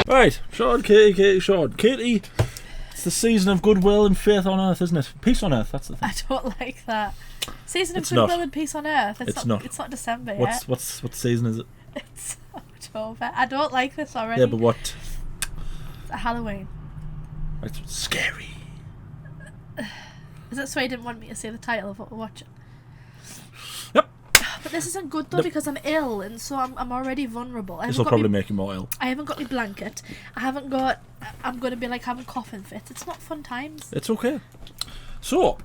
Right, Sean, Katie, Sean. Katie, it's the season of goodwill and faith on earth, isn't it? Peace on earth, that's the thing. I don't like that. Season of It's goodwill not. and peace on earth. It's not. It's not December What yet. season is it? It's October. I don't like this already. Yeah, but what? It's Halloween. It's scary. Is that so you didn't want me to say the title of what we're watching? Yep. But this isn't good though because I'm ill and so I'm already vulnerable. This will probably make you more ill. I haven't got my blanket. I'm going to be like having coughing fits. It's not fun times. It's okay. So,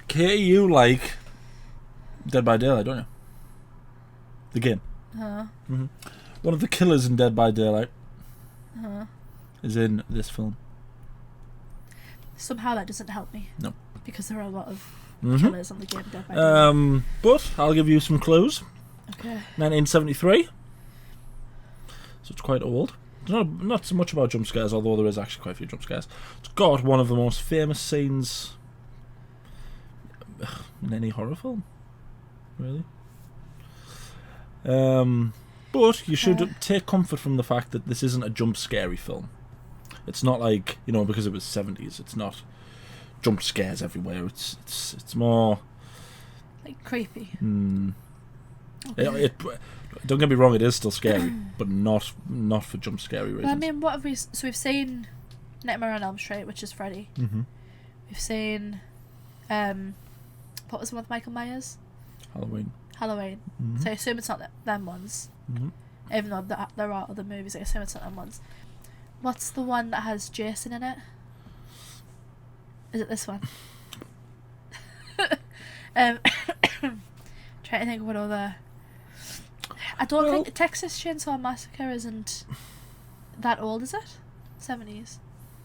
Katie, you like Dead by Daylight, don't you? The game. Mm-hmm. One of the killers in Dead by Daylight is in this film. Somehow that doesn't help me. No. Because there are a lot of killers on the game Dead by Daylight. But I'll give you some clues. Okay. 1973. So it's quite old. There's not so much about jump scares, although there is actually quite a few jump scares. It's got one of the most famous scenes in any horror film, really. But you should take comfort from the fact that this isn't a jump scary film. It's not like, because it was 70s, it's not jump scares everywhere. It's more like creepy. Okay. Don't get me wrong, it is still scary, but not for jump scary reasons. Well, I mean, what have we? So we've seen Nightmare on Elm Street, which is Freddy. Mm-hmm. We've seen, what was the one with Michael Myers? Halloween. Mm-hmm. So I assume it's not them ones. Mm-hmm. Even though there are other movies, I assume it's not them ones. What's the one that has Jason in it? Is it this one? Trying to think of what other. I don't think Texas Chainsaw Massacre isn't that old, is it? 70s.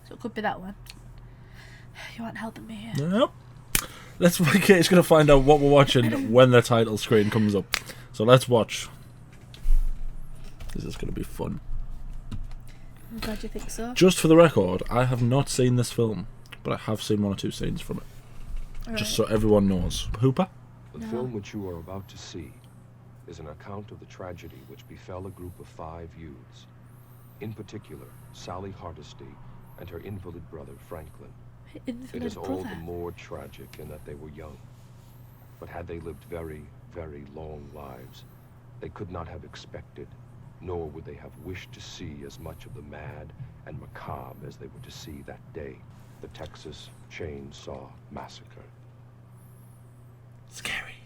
So it could be that one. You aren't helping me here. Nope. Let's Kate's going to find out what we're watching when the title screen comes up. So let's watch. This is going to be fun. I'm glad you think so. Just for the record, I have not seen this film, but I have seen one or two scenes from it. All Just right. so everyone knows. Hooper? The film which you are about to see is an account of the tragedy which befell a group of 5 youths. In particular, Sally Hardesty and her invalid brother, Franklin. It Invalid is all brother. the more tragic in that they were young. But had they lived very, very long lives, they could not have expected, nor would they have wished to see as much of the mad and macabre as they were to see that day, the Texas Chainsaw Massacre. Scary.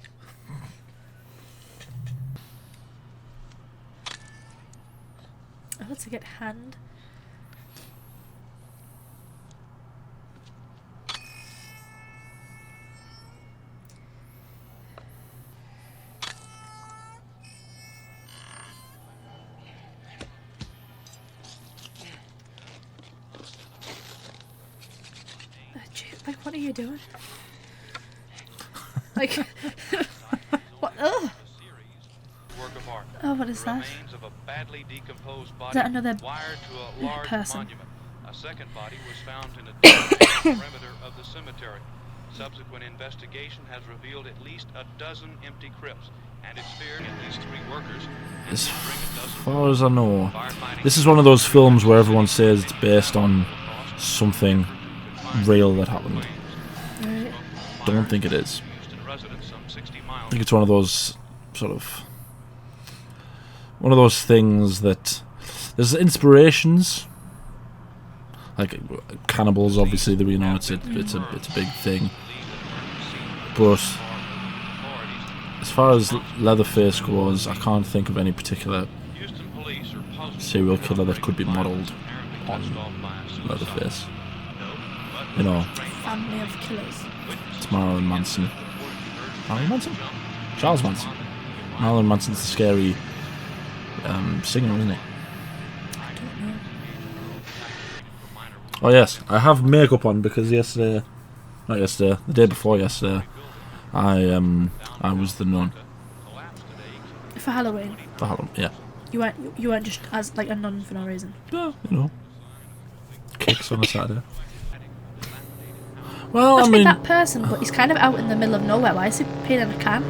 Oh, that's a good hand. Like, what are you doing? Like, what? Ugh. Oh, what is that? Is that another person? A second body was found in a perimeter of the cemetery. Subsequent investigation has revealed at least a dozen empty crypts, and it's feared at least 3 workers. As far as I know, this is one of those films where everyone says it's based on something real that happened. Right. Don't think it is. I think it's one of those things that there's inspirations, like cannibals. Obviously, it's a big thing. But as far as Leatherface goes, I can't think of any particular serial killer that could be modelled on Leatherface. Family of killers. It's Marilyn Manson. Marilyn Manson? Charles Manson. Marilyn Manson's the scary singer, isn't he? I don't know. Oh yes, I have makeup on because the day before yesterday, I was the nun. For Halloween. For Halloween, yeah. You weren't just as like a nun for no reason. Yeah, kicks on a Saturday. Well, Watch that person, but he's kind of out in the middle of nowhere. Why is he peeing in a can?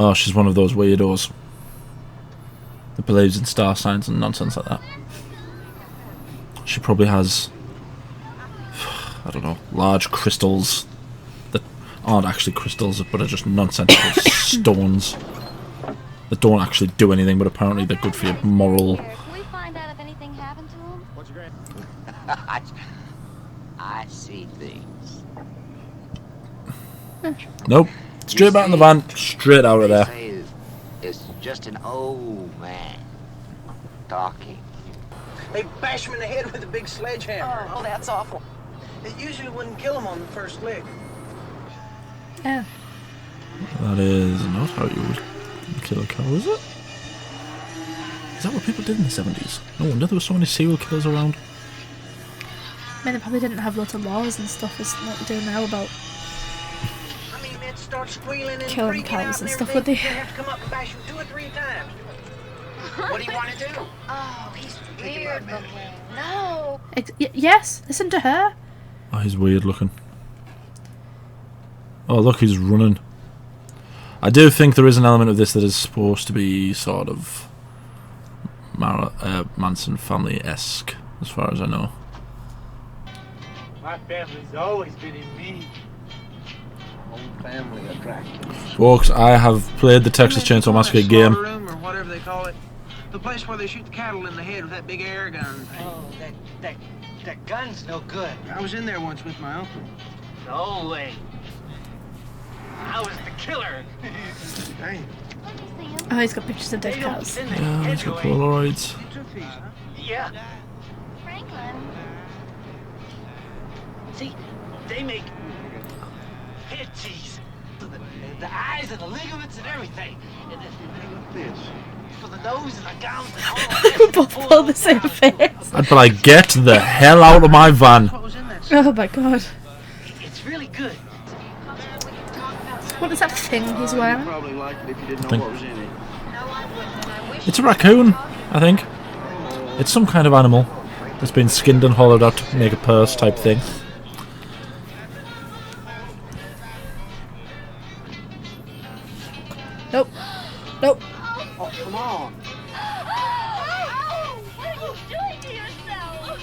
Oh, she's one of those weirdos that believes in star signs and nonsense like that. She probably has, I don't know, large crystals that aren't actually crystals, but are just nonsensical stones that don't actually do anything, but apparently they're good for your moral. Can we find out if anything happened to him? What's your grand? I see things. Nope. Straight back in the van, straight out of They there. say it's just an old man talking. They bashed him in the head with a big sledgehammer. Oh, that's awful. It usually wouldn't kill him on the first lick. Oh. That is not how you would kill a cow, is it? Is that what people did in the 70s? No wonder there were so many serial killers around. I mean, they probably didn't have lots of laws and stuff as what they do now about I mean, they'd start squealing and killing freaking cows out and and stuff, would they? They'd have to come up and bash him 2 or 3 times. What do you want to do? Oh, he's weird looking. No. Yes, listen to her. Oh, he's weird looking. Oh, look, he's running. I do think there is an element of this that is supposed to be sort of Manson family-esque, as far as I know. My family's always been in me. Old family attraction. Folks, I have played the Texas Chainsaw Massacre game. Room or whatever they call it. The place where they shoot the cattle in the head with that big air gun thing. Oh, that gun's no good. I was in there once with my uncle. No way. I was the killer. Hey, Oh, he's got pictures of dead They don't cows. send the Yeah, heads he's got away. Polaroids. you took these, huh? Yeah. Franklin. See, they make head cheese. The eyes and the ligaments and everything. And then for the nose and the gums and all that. Both pull the same face. I'd be like, get the hell out of my van. What was in that? Oh my god. It's really good. What is that thing he's wearing? Probably liked it if you didn't know Think- what was in it. It's a raccoon, I think. It's some kind of animal that's been skinned and hollowed out to make a purse type thing. Nope. Nope. Oh, come on. What are you doing to yourself?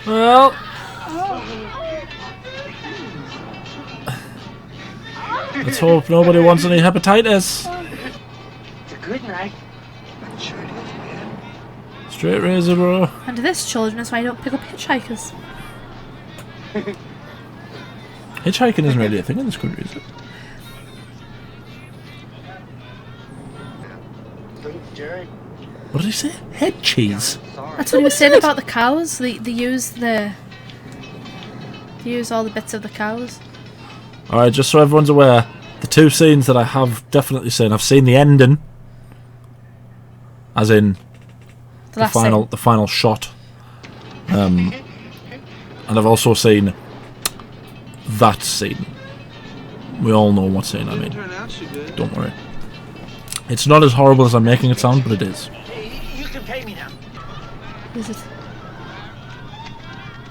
Well, let's hope nobody wants any hepatitis. It's a good night. Sure it is, man. Straight razor, bro. And this, children, is why you don't pick up hitchhikers. Hitchhiking isn't really a thing in this country, is it? Jerry. What did he say? Head cheese. That's what he was saying about the cows. They use all the bits of the cows. Alright, just so everyone's aware, the 2 scenes that I have definitely seen, I've seen the ending, as in The last the final shot, and I've also seen that scene. We all know what scene I mean. Didn't turn out so good. Don't worry. It's not as horrible as I'm making it sound, but it is. Hey, you can pay me now. scene. Is it?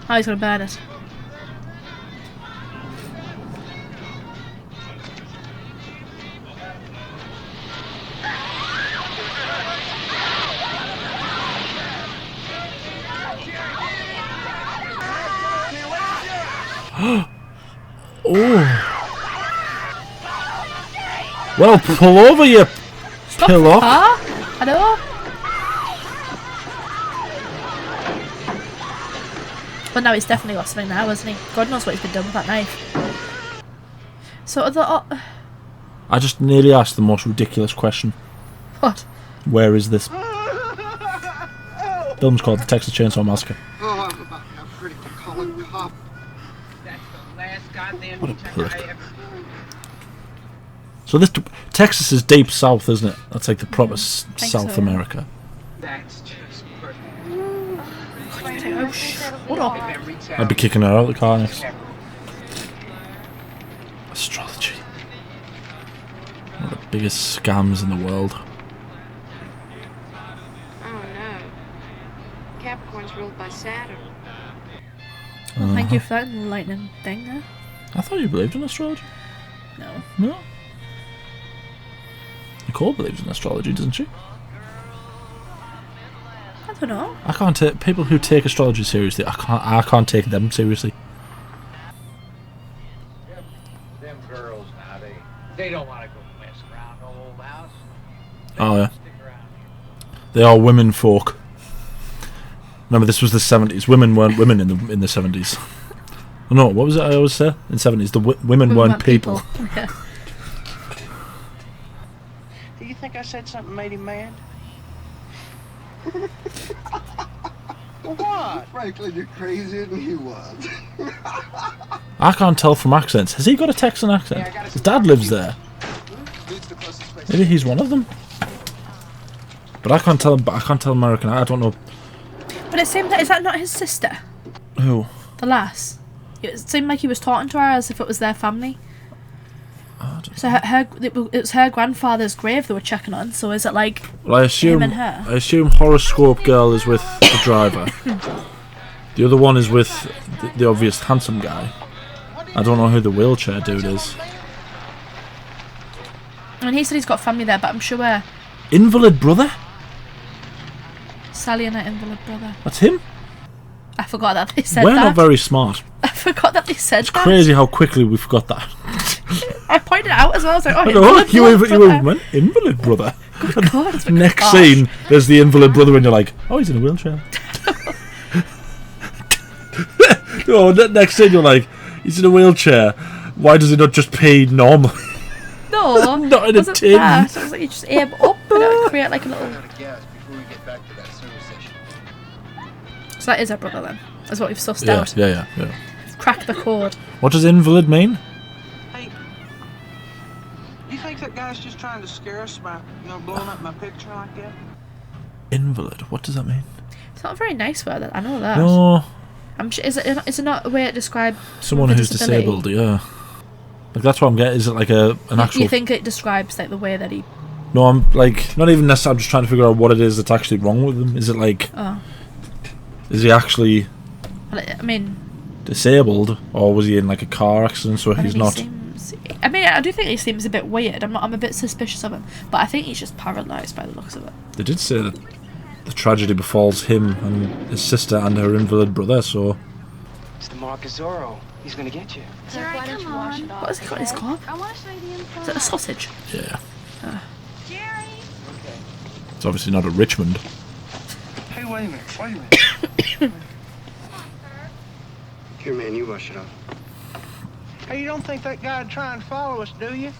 Oh, he's gonna burn it. Oh. Well, pull over, you pillock. Ah, hello. But now he's definitely got something now, hasn't he? God knows what he's been done with that knife. So I just nearly asked the most ridiculous question. what? Where is this? Film's called The Texas Chainsaw Massacre. Oh, I'm about to have critical colon cop. That's the last goddamn What a hitchhiker prick. I ever. So this Texas is deep south, isn't it? That's like the proper think South so, yeah. America. That's just perfect. Oh, shut up. Every time. I'd be kicking her out of the car next. Astrology. One of the biggest scams in the world. Oh no. Capricorn's ruled by Saturn. Well, thank you for that enlightening thing there. I thought you believed in astrology. No. No. Nicole believes in astrology, doesn't she? I don't know. I can't take people who take astrology seriously. I can't take them seriously. Them girls now, they don't want to go mess around the old house. Oh yeah. Stick around here. They are women folk. Remember, this was the 70s. Women weren't women in the 70s. No, what was it I always say? In the 70s, the women weren't people. Yeah. Do you think I said something made him mad? Well, what? Franklin, you're crazier than he was. I can't tell from accents. Has he got a Texan accent? His dad lives there. Maybe he's one of them. But I can't tell. I can't tell American. I don't know. But it seemed is that not his sister? Who? The lass. It seemed like he was talking to her as if it was their family. So it was her grandfather's grave they were checking on. So is it like well, I assume, him and her? I assume Horoscope Girl is with the driver. The other one is with the obvious handsome guy. I don't know who the wheelchair dude is. I mean, he said he's got family there, but I'm sure Invalid brother? Sally and her invalid brother. That's him? I forgot that they said We're that. not very smart. I forgot that they said It's that. crazy how quickly we forgot that. I pointed it out as well. I was like, oh, You invalid went invalid brother. Good God, it's like, Next gosh. scene, there's the invalid brother, and you're like, oh, he's in a wheelchair. Oh, next scene, you're like, he's in a wheelchair. Why does he not just pee normally? No, Not in a wasn't tin. that. It was like you just aim up and it would create like a little. So that is her brother then. That's what we've sussed out. Yeah. Crack the code. What does invalid mean? Hey, you think that guy's just trying to scare us by, blowing up my picture like that? Invalid. What does that mean? It's not a very nice word. I know that. No, I'm sure. Is it not a way to describe someone with a who's disability? disabled. Yeah. Like that's what I'm getting. Is it like an actual? You think it describes like the way that he? No, I'm like not even necessarily. I'm just trying to figure out what it is that's actually wrong with him. Is it like? Oh. Is he actually Well, I mean. disabled, or was he in like a car accident? So he's not. I mean, I do think he seems a bit weird. I'm a bit suspicious of him, but I think he's just paralysed by the looks of it. They did say that the tragedy befalls him and his sister and her invalid brother. So. It's the Marcus Zorro. He's gonna get you. Jerry, why don't you wash it off? What has he got in his car? I want to show you the inside. Is it a sausage? Yeah. Jerry! It's obviously not at Richmond. Hey, wait a minute. Here, man, you wash it off. Hey, you don't think that guy'd try and follow us, do you?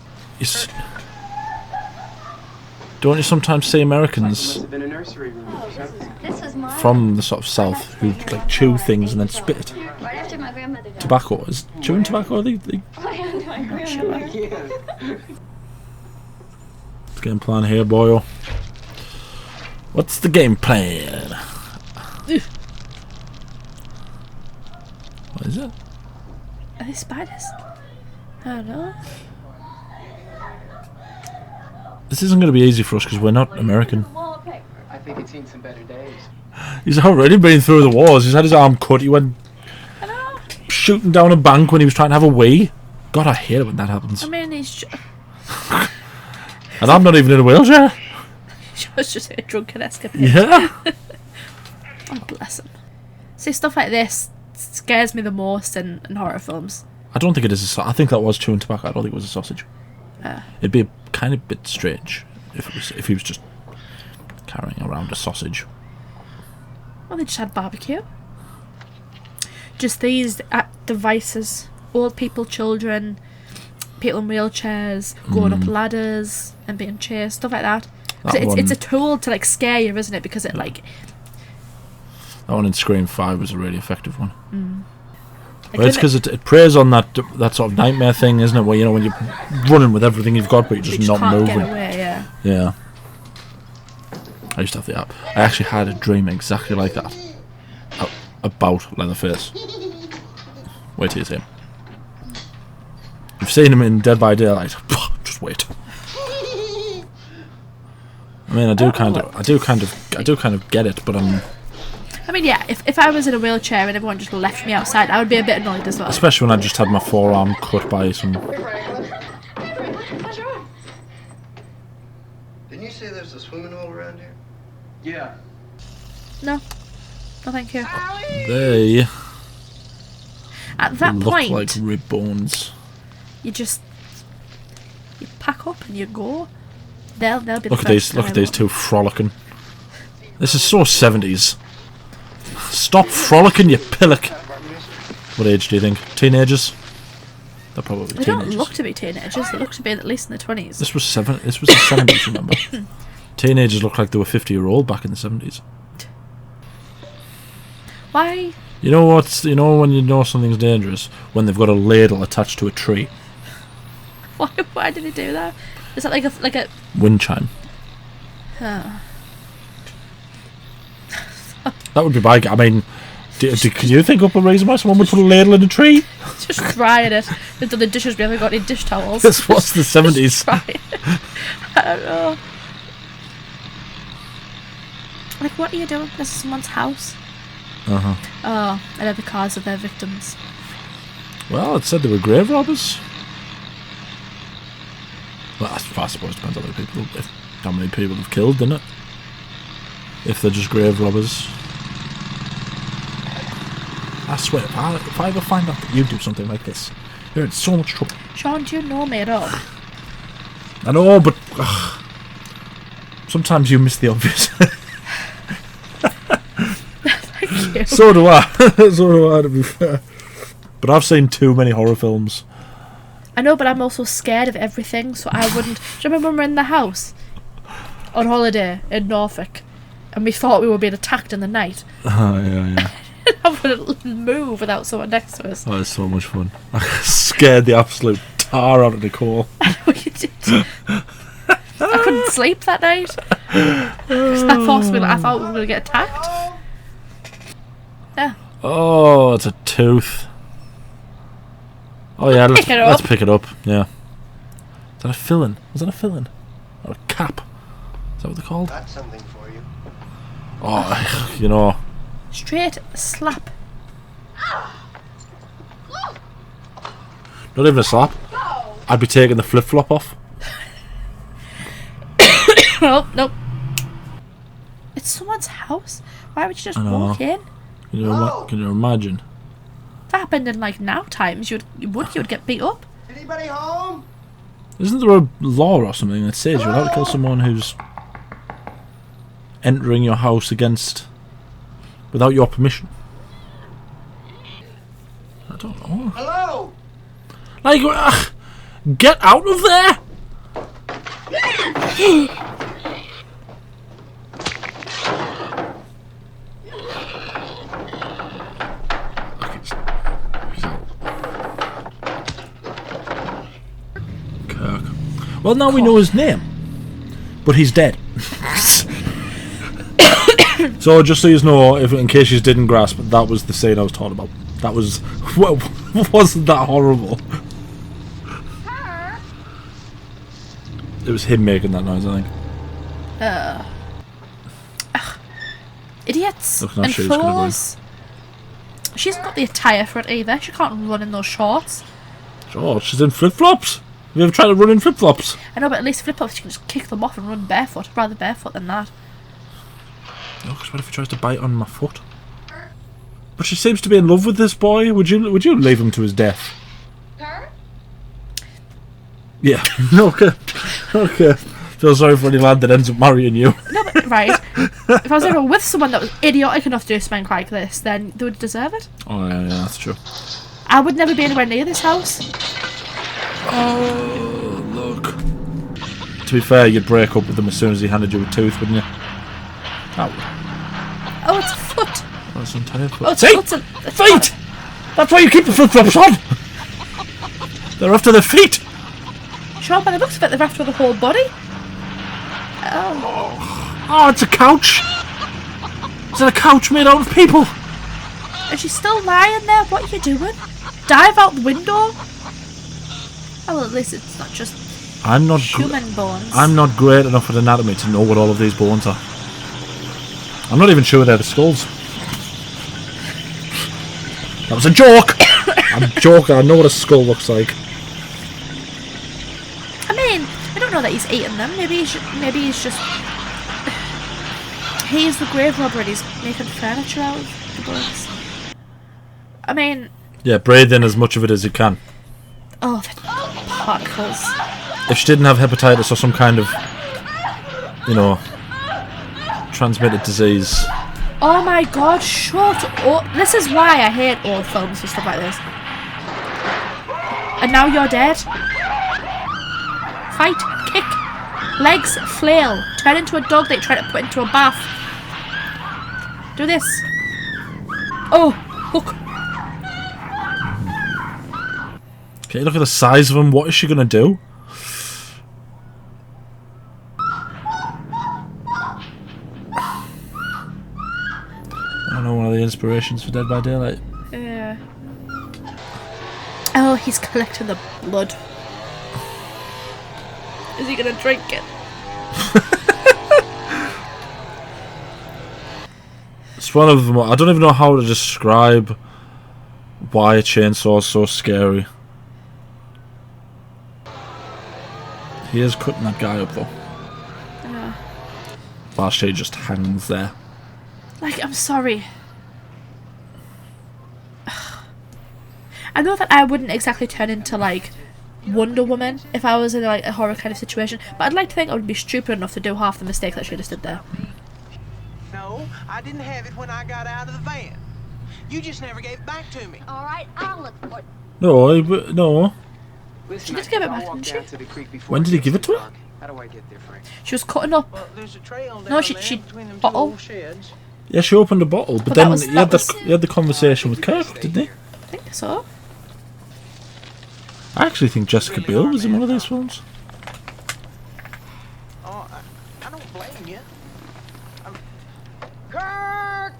Don't you sometimes see Americans Must have been a nursery room or something. This is mine. from the sort of south who like chew things and then spit it? Right after my grandmother died. Tobacco is chewing tobacco. Right after my grandmother died. What's the game plan here, boyo? What's the game plan? What is it? Are they spiders? I don't know. This isn't going to be easy for us because we're not American. I think it's seen some better days. He's already been through the wars. He's had his arm cut. He went shooting down a bank when he was trying to have a wee. God, I hate it when that happens. I mean, he's And I'm not even in a wheelchair. just a drunken escapade. Yeah. Oh, bless him. See, stuff like this scares me the most in horror films. I don't think it is I think that was chewing tobacco. I don't think it was a sausage. Ah. It'd be a kind of bit strange if he was just carrying around a sausage. Well, they just had barbecue. Just these devices. Old people, children, people in wheelchairs, going up ladders and being chased, stuff like that. It's a tool to like scare you, isn't it? Because it like... That one in Scream 5 was a really effective one. Like, It's because it preys on that sort of nightmare thing, isn't it? Where when you're running with everything you've got, but you're just not can't moving. Get away, yeah. Yeah. I used to have the app. I actually had a dream exactly like that about Leatherface. Wait till you see him. You've seen him in Dead by Daylight. Just wait. I mean, I do kind of get it, but I'm. I mean, yeah, if I was in a wheelchair and everyone just left me outside, I would be a bit annoyed as well. Especially when I just had my forearm cut by some... Didn't you say there's a swimming hole around here? Yeah. No. No, thank you. They At that look point, like rib bones. you pack up and you go. They'll be the Look at first these. Look to at these two frolicking. This is so 70s. Stop frolicking, you pillock. What age do you think? Teenagers? They're probably They teenagers. don't look to be teenagers. They look to be at least in their 20s. This was the 70s, remember? Teenagers look like they were 50-year-old back in the 70s. Why? You know what's? You know when you know something's dangerous? When they've got a ladle attached to a tree. Why did he do that? Is that like a Wind chime. Oh. That would be my... I mean, can you think up a reason why someone would put a ladle in a tree? Just trying it. They've done the dishes. We haven't got any dish towels. This was the 70s. Just try it. I don't know. Like, what are you doing? This is someone's house. Uh-huh. Oh, and they're the cars of their victims. Well, it said they were grave robbers. Well, I suppose it depends how many people have killed, doesn't it? If they're just grave robbers. I swear, if I ever find out that you do something like this, you're in so much trouble. Sean, do you know me at all? I know, but sometimes you miss the obvious. Thank you. So do I. So do I, to be fair. But I've seen too many horror films. I know, but I'm also scared of everything, so I wouldn't... Do you remember when we were in the house on holiday in Norfolk and we thought we were being attacked in the night? Oh, yeah. I wouldn't move without someone next to us. Oh, it's so much fun. I scared the absolute tar out of Nicole. I know you did. I couldn't sleep that night. 'Cause I thought we were going to get attacked. Yeah. Oh, it's a tooth. Oh yeah, let's pick it up. Yeah. Is that a filling? Was that a filling? Or a cap? Is that what they're called? That's something for you. Oh, you know. Straight slap. Not even a slap. I'd be taking the flip flop off. Oh, nope. It's someone's house. Why would you just walk in? Can you imagine? If that happened in like now times, you would get beat up. Anybody home? Isn't there a law or something that says you're allowed to kill someone who's entering your house without your permission? I don't know. Hello? Like, get out of there! Kirk. Well, now we know his name, but he's dead. So, just so you know, in case you didn't grasp, that was the scene I was talking about. That was... Well, wasn't that horrible? It was him making that noise, I think. Idiots Look, now and she's gonna fools. She hasn't got the attire for it either. She can't run in those shorts. Oh, she's in flip-flops. Have you ever tried to run in flip-flops? I know, but at least flip-flops, she can just kick them off and run barefoot. I'd rather barefoot than that. No, because what if he tries to bite on my foot? But she seems to be in love with this boy. Would you leave him to his death? Yeah. Okay. Feel sorry for any lad that ends up marrying you. No, but right. If I was ever with someone that was idiotic enough to do something like this, then they would deserve it. Oh yeah, that's true. I would never be anywhere near this house. Oh, look. To be fair, you'd break up with him as soon as he handed you a tooth, wouldn't you? That would. Oh, it's a foot. Oh, it's an entire foot. Oh, it's See? it's feet! That's why you keep the flip-flops on! They're after the feet! Sean, by the looks of it, they're after the whole body. Oh, it's a couch! Is it a couch made out of people? And she's still lying there. What are you doing? Dive out the window? Oh, well, at least it's not just human bones. I'm not great enough at anatomy to know what all of these bones are. I'm not even sure they're the skulls. That was a joke! I'm joking, I know what a skull looks like. I mean, I don't know that he's eating them. Maybe he's just... He's the grave robber and he's making furniture out of the bones. I mean... Yeah, breathe in as much of it as you can. Oh, the particles. If she didn't have hepatitis or some kind of, you know, transmitted disease. Oh my god, shut up. This is why I hate old films and stuff like this. And now you're dead. Fight, kick, legs, flail, turn into a dog that you try to put into a bath. Do this. Oh, hook. Okay, look at the size of him. What is she gonna do? I don't know, one of the inspirations for Dead by Daylight. Yeah. Oh, he's collecting the blood. Is he gonna drink it? It's one of them. I don't even know how to describe why a chainsaw is so scary. He is cutting that guy up though. Yeah. While she just hangs there. Like, I'm sorry. I know that I wouldn't exactly turn into, like, Wonder Woman if I was in, like, a horror kind of situation, but I'd like to think I would be stupid enough to do half the mistake that she just did there. No, I didn't have it when I got out of the van. You just never gave it back to me. All right, I'll look for it. No, no. Listen, She did give it back, I'll walk didn't she? down to the creek before When did he give it to her? dark. How do I get there, Frank? She was cutting up. Well, there's a trail down No, she there between them two bottle. old sheds. Yeah, she opened a bottle, but But then that was- he had the conversation with Kirk, didn't he? I think so. I actually think Jessica Biel was in one of those films. Oh, I don't blame you. Kirk!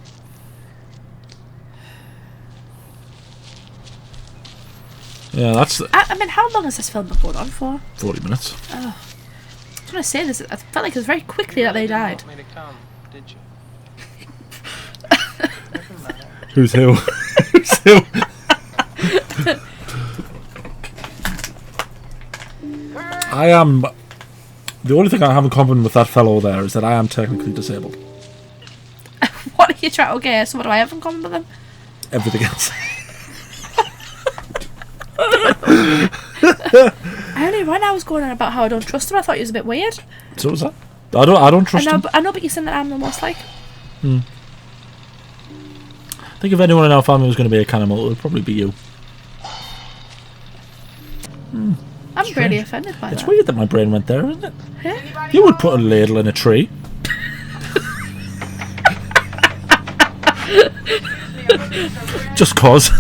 Yeah, that's I mean, how long has this film been going on for? 40 minutes. Oh. I was going to say this. I felt like it was very quickly that they died. You didn't want me to come, did you? Who's who? Who's who? I am... The only thing I have in common with that fellow there is that I am technically disabled. What are you trying to guess? So what do I have in common with them? Everything else. When I was going on about how I don't trust him, I thought he was a bit weird. So was that? I don't trust him. I know, but you said that I'm the most like. I think if anyone in our family was going to be a cannibal, it would probably be you. I'm really offended by It's that. weird that my brain went there, isn't it? Yeah. You would put a ladle in a tree. Just cause.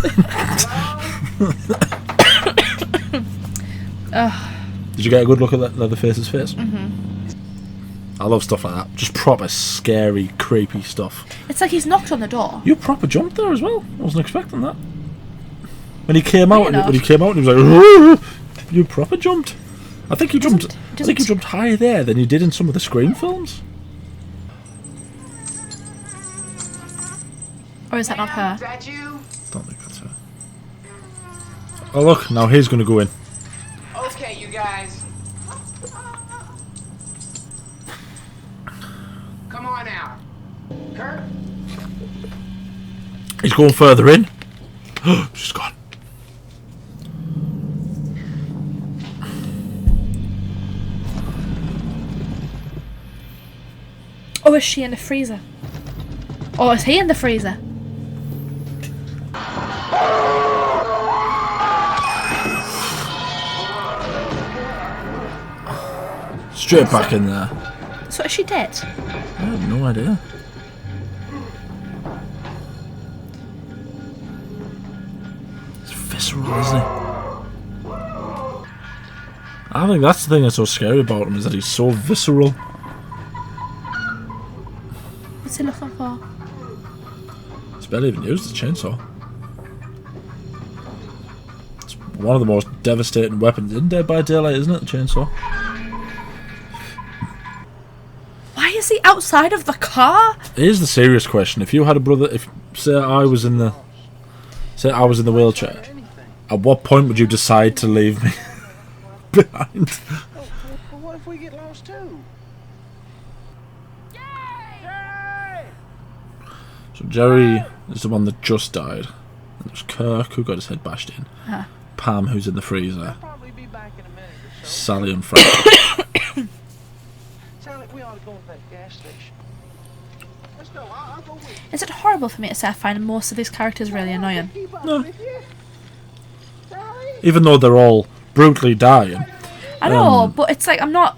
Did you get a good look at that Leatherface's face? I love stuff like that. Just proper scary, creepy stuff. It's like he's knocked on the door. You proper jumped there as well. I wasn't expecting that. When he came out, Fair and he was like, you proper jumped. I think you jumped. I think you jumped higher there than you did in some of the Scream films. Or is that not her? Is that you? Don't think that's her. Oh look, now he's going to go in. Okay, you guys. Come on out. Kirk? He's going further in. She's gone. Or is she in the freezer? Or is he in the freezer? Straight back in there. So is she dead? I have no idea. It's visceral, isn't he? I think that's the thing that's so scary about him, is that he's so visceral. What's he looking for? He's barely even used the chainsaw. It's one of the most devastating weapons in Dead by Daylight, isn't it? The chainsaw. Why is he outside of the car? Here's the serious question. If you had a brother, if say I was in the Say I was in the wheelchair. At what point would you decide to leave me behind? Well, what if we get lost too? So Jerry is the one that just died. And there's Kirk, who got his head bashed in. Pam, who's in the freezer. Probably be back in a minute or so. Sally and Frank. Sound like we ought to go to that gas station. Let's go. I'll go with you. Is it horrible for me to say I find most of these characters really annoying? No. Even though they're all brutally dying. I know, but it's like I'm not.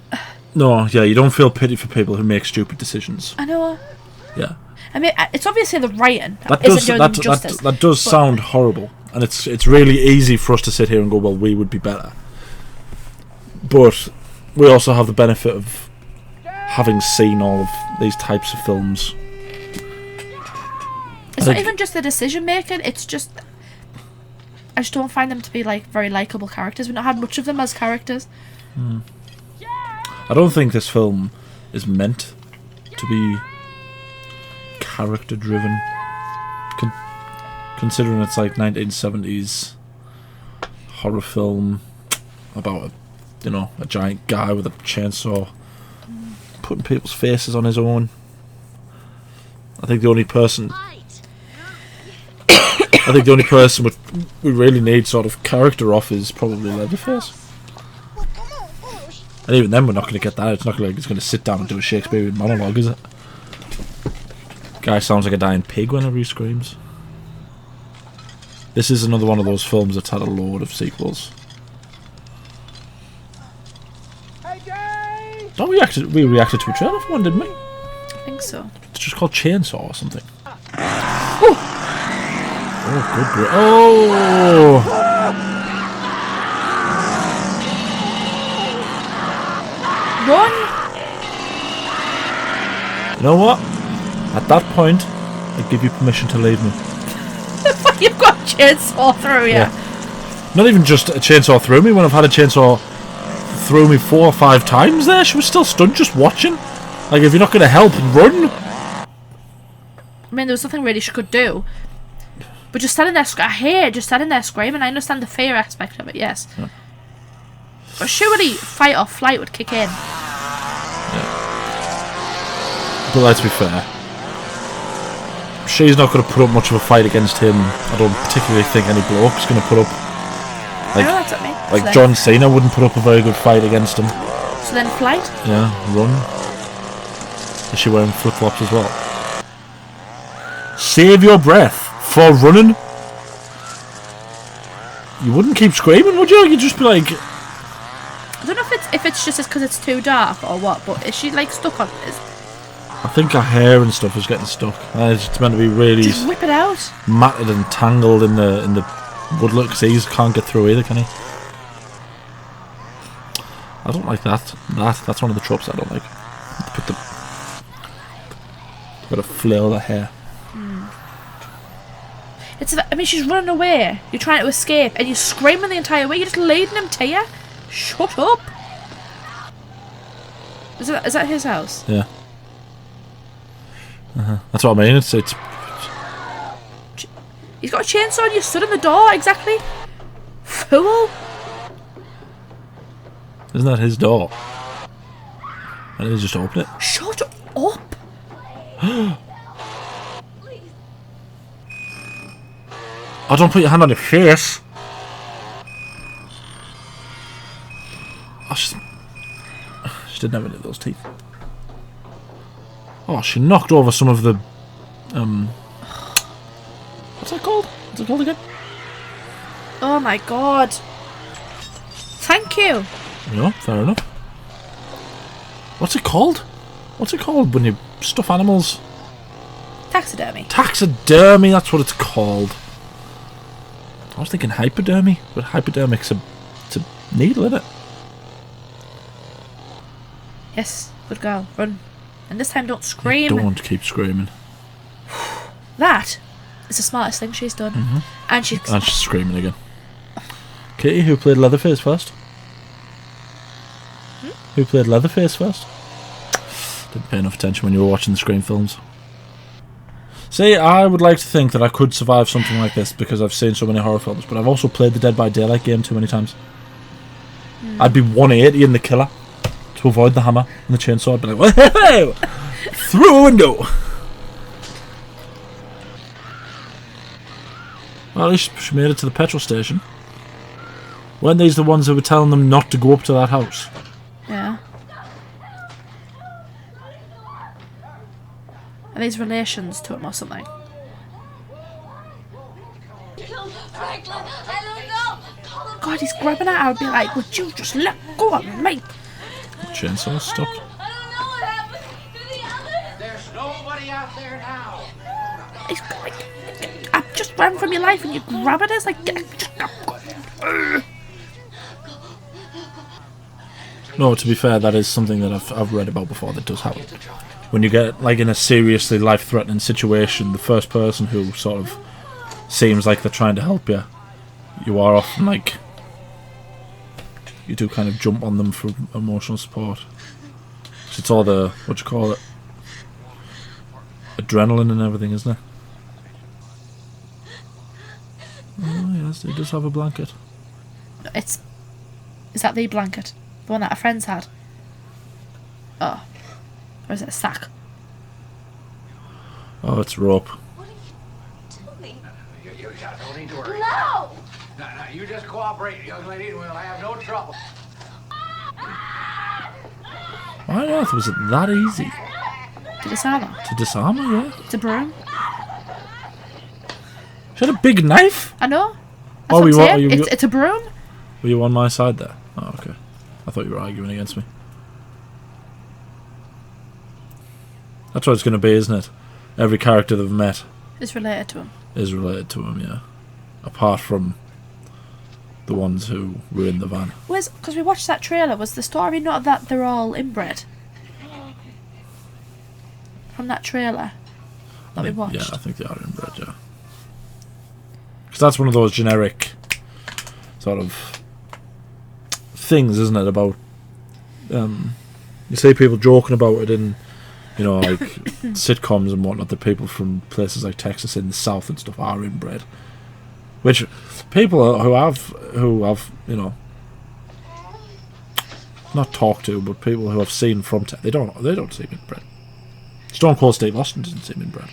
No, yeah, you don't feel pity for people who make stupid decisions. I know. Yeah. I mean, it's obviously the writing That isn't does doing them justice. that does sound horrible, and it's really easy for us to sit here and go, well, we would be better. But we also have the benefit of having seen all of these types of films. It's not even just the decision making. It's just I just don't find them to be like very likable characters. We've not had much of them as characters. I don't think this film is meant to be character driven, considering it's like 1970s horror film about a giant guy with a chainsaw putting people's faces on his own. I think the only person we really need sort of character off is probably Leatherface. And even then we're not going to get that. It's not like he's going to sit down and do a Shakespearean monologue, is it? Guy sounds like a dying pig whenever he screams. This is another one of those films that's had a load of sequels. Oh, we reacted to a trailer for one, didn't we? I think so. It's just called Chainsaw or something. Oh, good grief. Oh! Run! You know what? At that point, I give you permission to leave me. You've got a chainsaw through you. Yeah. Not even just a chainsaw through me. When I've had a chainsaw through me 4 or 5 times there, she was still stunned just watching. Like, if you're not going to help, run. I mean, there was nothing really she could do. But just standing there, just standing there screaming. I understand the fear aspect of it, yes. Yeah. But surely fight or flight would kick in. Yeah. But let's be fair. She's not going to put up much of a fight against him. I don't particularly think any bloke's going to put up. Like, I know that's what I mean. Like So John Cena wouldn't put up a very good fight against him. So then flight? Yeah, run. Is she wearing flip-flops as well? Save your breath for running. You wouldn't keep screaming, would you? You'd just be like... I don't know if it's just because it's too dark or what, but is she like stuck on this? I think her hair and stuff is getting stuck. It's meant to be really Just whip it out. matted and tangled in the woodlook, because he can't get through either, can he? I don't like that. That's one of the tropes I don't like. They've got to flail the hair. I mean, she's running away. You're trying to escape, and you're screaming the entire way. You're just leading him to you. Shut up. Is that his house? Yeah. That's what I mean. It's He's got a chainsaw and you stood in the door, exactly. Fool. Isn't that his door? And he just open it. Shut up. Oh, don't put your hand on your face. Oh, she didn't have any of those teeth. Oh, she knocked over some of the... What's that called? What's it called again? Oh my god. Thank you. Yeah, fair enough. What's it called? What's it called when you stuff animals? Taxidermy. Taxidermy, that's what it's called. I was thinking hypodermy, but hypodermic's it's a needle, isn't it? Yes, good girl. Run. And this time don't scream. Don't keep screaming. That is the smartest thing she's done. And she's screaming again. Katie, who played Leatherface first? Who played Leatherface first? Didn't pay enough attention when you were watching the Scream films. See, I would like to think that I could survive something like this because I've seen so many horror films, but I've also played the Dead by Daylight game too many times. I'd be 180 in the killer to avoid the hammer and the chainsaw. I'd be like, whoa, through a window. Well, at least she made it to the petrol station. Weren't these the ones who were telling them not to go up to that house? Yeah. Are these relations to him or something? God, he's grabbing at her. I would be like, would you just let go of me? Chainsaw stopped. There's nobody out there now. He's like, I just ran from your life and you grab at us like. No, to be fair, that is something that I've read about before that does happen. When you get like in a seriously life-threatening situation, the first person who sort of seems like they're trying to help you, you are often like, you do kind of jump on them for emotional support. It's all the, what you call it, adrenaline and everything, isn't it? Oh yes, he does have a blanket. Is that the blanket? The one that our friends had? Oh. Or is it a sack? Oh, it's rope. You don't need to worry. No! No, you just cooperate, young lady, and we'll have no trouble. Why on earth was it that easy? To disarm her? To disarm her, yeah. It's a broom. She had a big knife? I know. That's Oh, what I'm you saying. were, It's a broom. Were you on my side there? Oh, okay. I thought you were arguing against me. That's what it's going to be, isn't it? Every character they've met It's related to him. is related to him, yeah. Apart from the ones who were in the van. Because we watched that trailer, was the story not that they're all inbred? From that trailer that we watched? Yeah, I think they are inbred, yeah. Because that's one of those generic sort of things, isn't it? About you see people joking about it in, you know, like sitcoms and whatnot. That people from places like Texas in the South and stuff are inbred, which people who have you know, not talked to, but people who have seen from they don't seem inbred. Stone Cold Steve Austin doesn't seem inbred.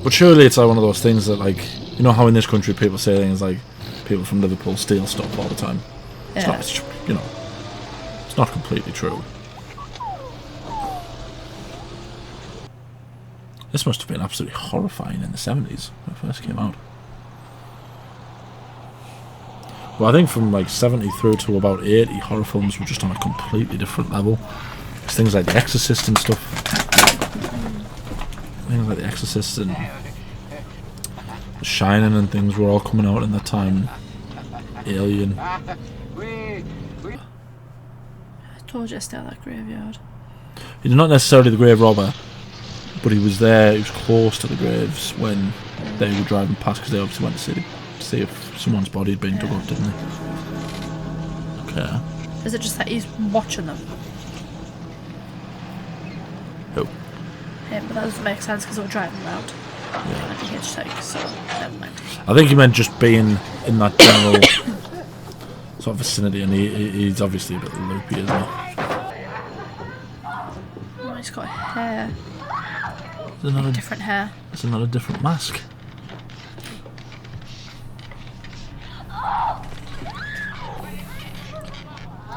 But surely it's like one of those things that, like, you know how in this country people say things like people from Liverpool steal stuff all the time. It's Yeah. not, it's, you know, it's not completely true. This must have been absolutely horrifying in the 70s when it first came out. Well, I think from like 70 through to about 80, horror films were just on a completely different level. It's things like The Exorcist and stuff. Things like The Exorcist and The Shining and things were all coming out in that time. Alien. I told you to stay at that graveyard. He's not necessarily the grave robber, but he was there, he was close to the graves when they were driving past, because they obviously went to see if someone's body had been dug up, didn't they? Okay. Is it just that he's watching them? Who? Yeah, but that doesn't make sense because they were driving around. Yeah. Like a hitchhike, so never mind. I think he meant just being in that general sort of vicinity, and he's obviously a bit loopy, isn't he? Oh, he's got hair. Like different hair. It's another different mask.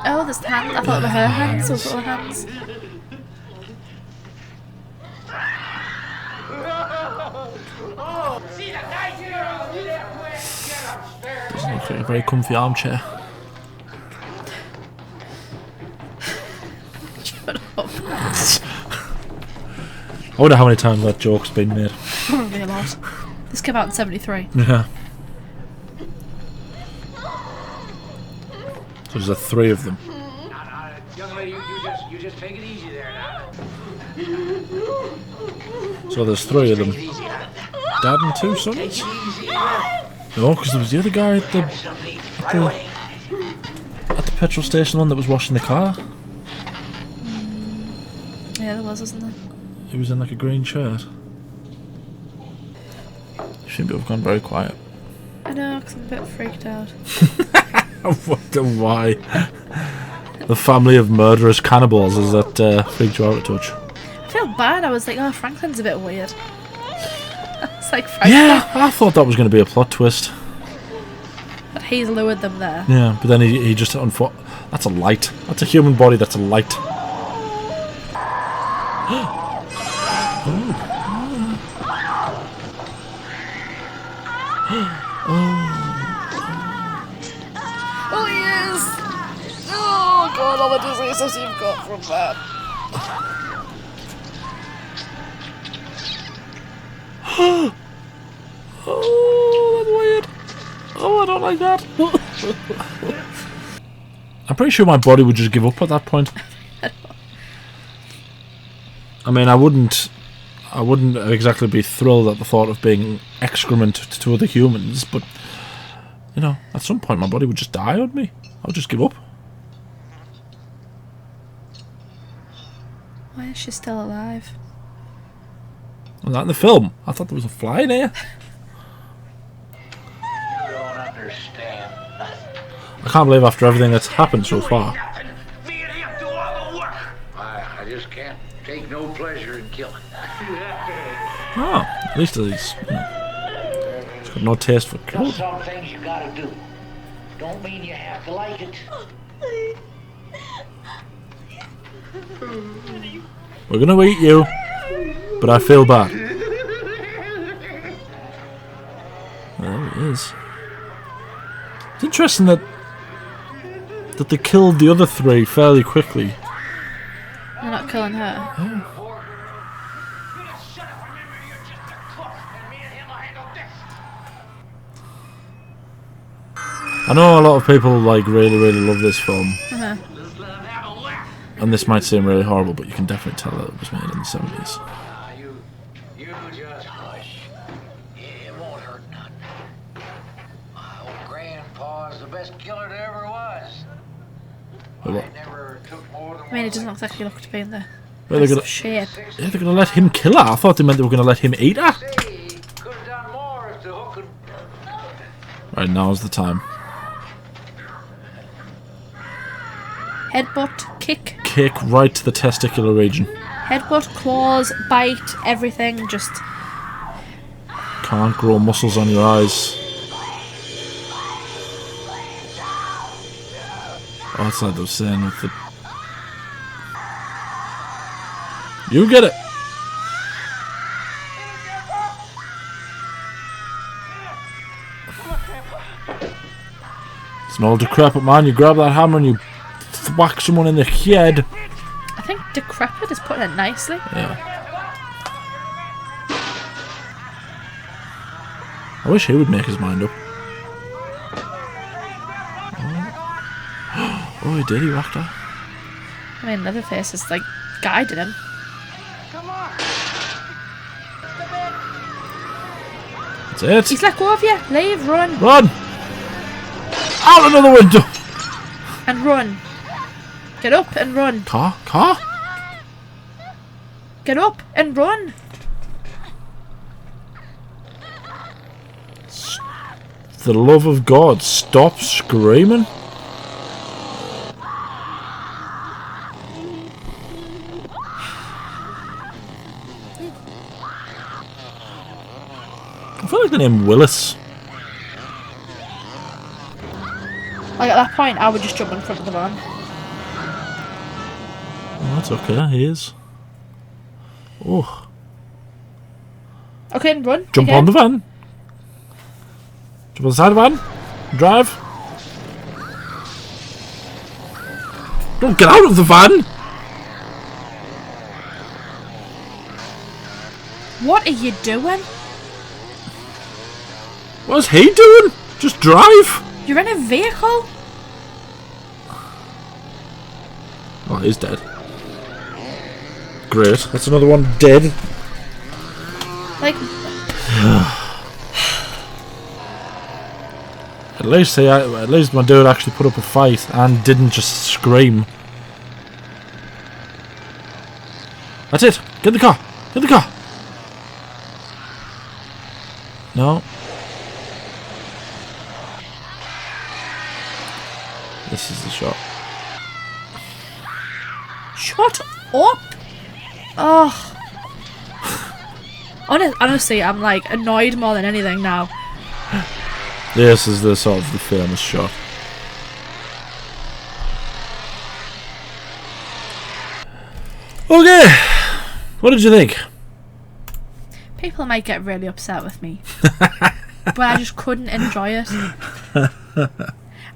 Oh, there's hands. I thought they were her hands. Those little hands. Doesn't look like a very comfy armchair. Shut up. I wonder how many times that joke's been made. Probably a lot. This came out in 73. Yeah. So there's 3 of them. Young lady, you just take it easy there now. So there's 3 of them. Dad and 2 sons? No, because there was the other guy at the petrol station, the one that was washing the car. Yeah, there was, wasn't there? He was in like a green shirt. You seem to have gone very quiet. I know, because I'm a bit freaked out. I wonder why. The family of murderous cannibals, has that freaked you out a touch? I feel bad. I was like, oh, Franklin's a bit weird. It's like Franklin. Yeah, I thought that was going to be a plot twist. But he's lured them there. Yeah, but then he just that's a light. That's a human body. That's a light. Oh, he is! Oh, God, all the diseases you've got from that. Oh, that's weird. Oh, I don't like that. I'm pretty sure my body would just give up at that point. I mean, I wouldn't exactly be thrilled at the thought of being excrement to other humans, but you know, at some point my body would just die on me. I would just give up. Why is she still alive? Was that in the film? I thought there was a fly in here. You don't understand nothing. I can't believe after everything that's happened so far. Me and him do all the work. I just can't take no pleasure in killing. Oh, at least he's got no taste for killing. Just some things you gotta do. Don't mean you have to like it. We're gonna eat you, but I feel bad. There it is. It's interesting that they killed the other three fairly quickly. They're not killing her. Oh. I know a lot of people like really love this film. And this might seem really horrible, but you can definitely tell that it was made in the 70s. You just hush. It won't hurt none. My old grandpa's the best killer there ever was. Wait, I never took more than I mean, it doesn't look like he looked to be in the Wait, they're gonna, shape. yeah, they're gonna let him kill her. I thought they meant they were gonna let him eat her. could have done more if the hook had... Right, now's the time. Headbutt, kick. Kick right to the testicular region. Headbutt, claws, bite, everything. Just Can't grow muscles on your eyes. Oh, that's like they were saying with the... You get it! It's an old decrepit man. You grab that hammer and you whack someone in the head. I think decrepit is putting it nicely. Yeah. I wish he would make his mind up. Oh, he did. He whacked her. I mean, Leatherface is like guided him. That's it. He's let go of you. Leave, run. Run! Out another window! And run. Get up and run. Car? Car? Get up and run. For the love of God, stop screaming. I feel like the name Willis. Like at that point, I would just jump in front of the van. Oh, that's okay, he is. Oh. Okay, and run. Jump again. on the van. Jump on the side of the van. Drive. Don't get out of the van! What are you doing? What's he doing? Just drive! You're in a vehicle? Oh, he's dead. Great. That's another one dead. Like... At least my dude actually put up a fight and didn't just scream. That's it. Get in the car. Get the car! No. This is the shot. Shut up! Oh. Honestly, I'm like annoyed more than anything now. This is the sort of the famous shot. Okay, what did you think? People might get really upset with me, but I just couldn't enjoy it.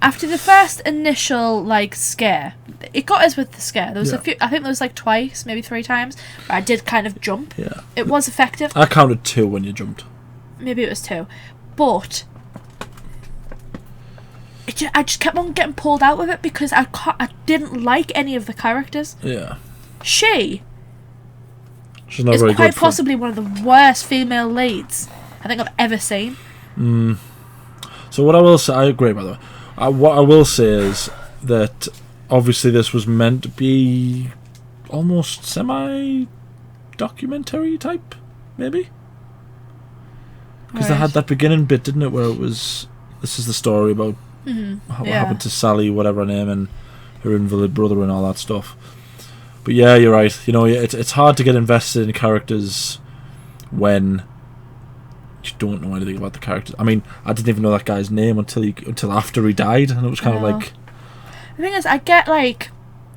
After the first initial like scare, it got us with the scare. There was a few. I think there was like twice, maybe 3 times, where I did kind of jump. Yeah, it was effective. I counted 2 when you jumped. Maybe it was 2, but I just kept on getting pulled out of it because I didn't like any of the characters. Yeah. She's not very quite good possibly one of the worst female leads I think I've ever seen. So what I will say, I agree by the way. What I will say is that obviously this was meant to be almost semi-documentary type, maybe? Because they had that beginning bit, didn't it, where it was, this is the story about what happened to Sally, whatever her name, and her invalid brother and all that stuff. But yeah, you're right. You know, it's hard to get invested in characters when you don't know anything about the characters. I mean, I didn't even know that guy's name until after he died, and it was kind of like. The thing is, I get like,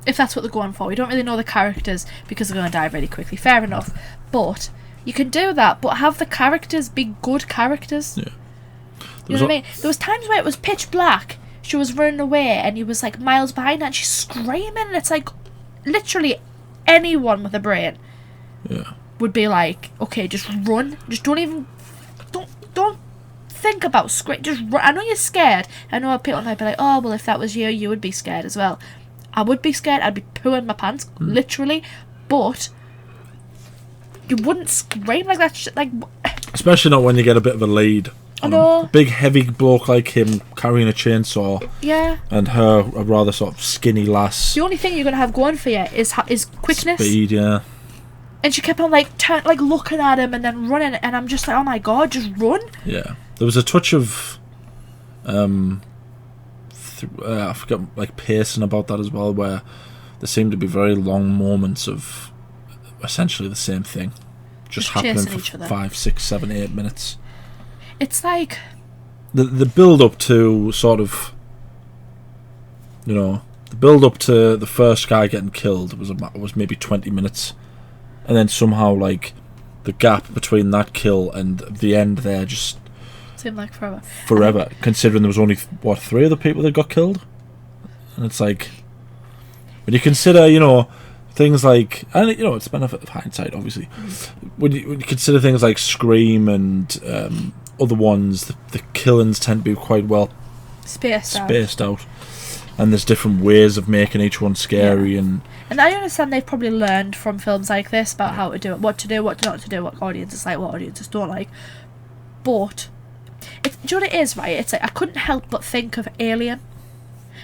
if that's what they're going for, we don't really know the characters because they're going to die really quickly. Fair enough, but you can do that, but have the characters be good characters. Yeah. You know what I mean? There was times where it was pitch black. She was running away, and he was like miles behind her, and she's screaming, and it's like. Literally anyone with a brain would be like, okay, just run, just don't think about scream, just run. I know you're scared. I know people might be like, oh well, if that was you would be scared as well. I would be scared. I'd be pooing my pants, literally, but you wouldn't scream like that like especially not when you get a bit of a lead. I know. A big heavy bloke like him carrying a chainsaw. Yeah. And her, a rather sort of skinny lass. The only thing you're gonna have going for you is quickness. Speed, yeah. And she kept on like looking at him and then running, and I'm just like, oh my god, just run. Yeah. There was a touch of, I forget, like pacing about that as well, where there seemed to be very long moments of essentially the same thing, just happening for 5, 6, 7, 8 minutes. It's like the build up to sort of, you know, the build up to the first guy getting killed was maybe 20 minutes, and then somehow like the gap between that kill and the end there just seemed like forever. Considering there was only 3 other people that got killed, and it's like when you consider, you know, things like, and you know, it's the benefit of hindsight, obviously. When you consider things like Scream and other ones, the killings tend to be quite well spaced out, and there's different ways of making each one scary. And I understand they've probably learned from films like this about how to do it, what to do, what not to do, what audiences like, what audiences don't like. But do you know what it is, right? It's like I couldn't help but think of Alien.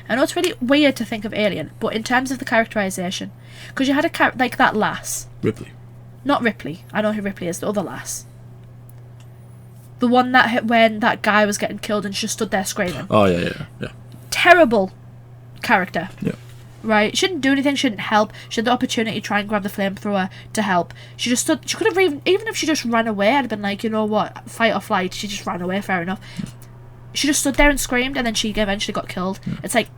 I know it's really weird to think of Alien, but in terms of the characterization, because you had a like that lass, Ripley. Not Ripley. I know who Ripley is. The other lass. The one that when that guy was getting killed and she just stood there screaming. Oh yeah. Terrible character. Yeah. Right. She didn't do anything. She didn't help. She had the opportunity to try and grab the flamethrower to help. She just stood. She could have even if she just ran away, I'd have been like, you know what, fight or flight. She just ran away. Fair enough. She just stood there and screamed, and then she eventually got killed. Yeah. It's like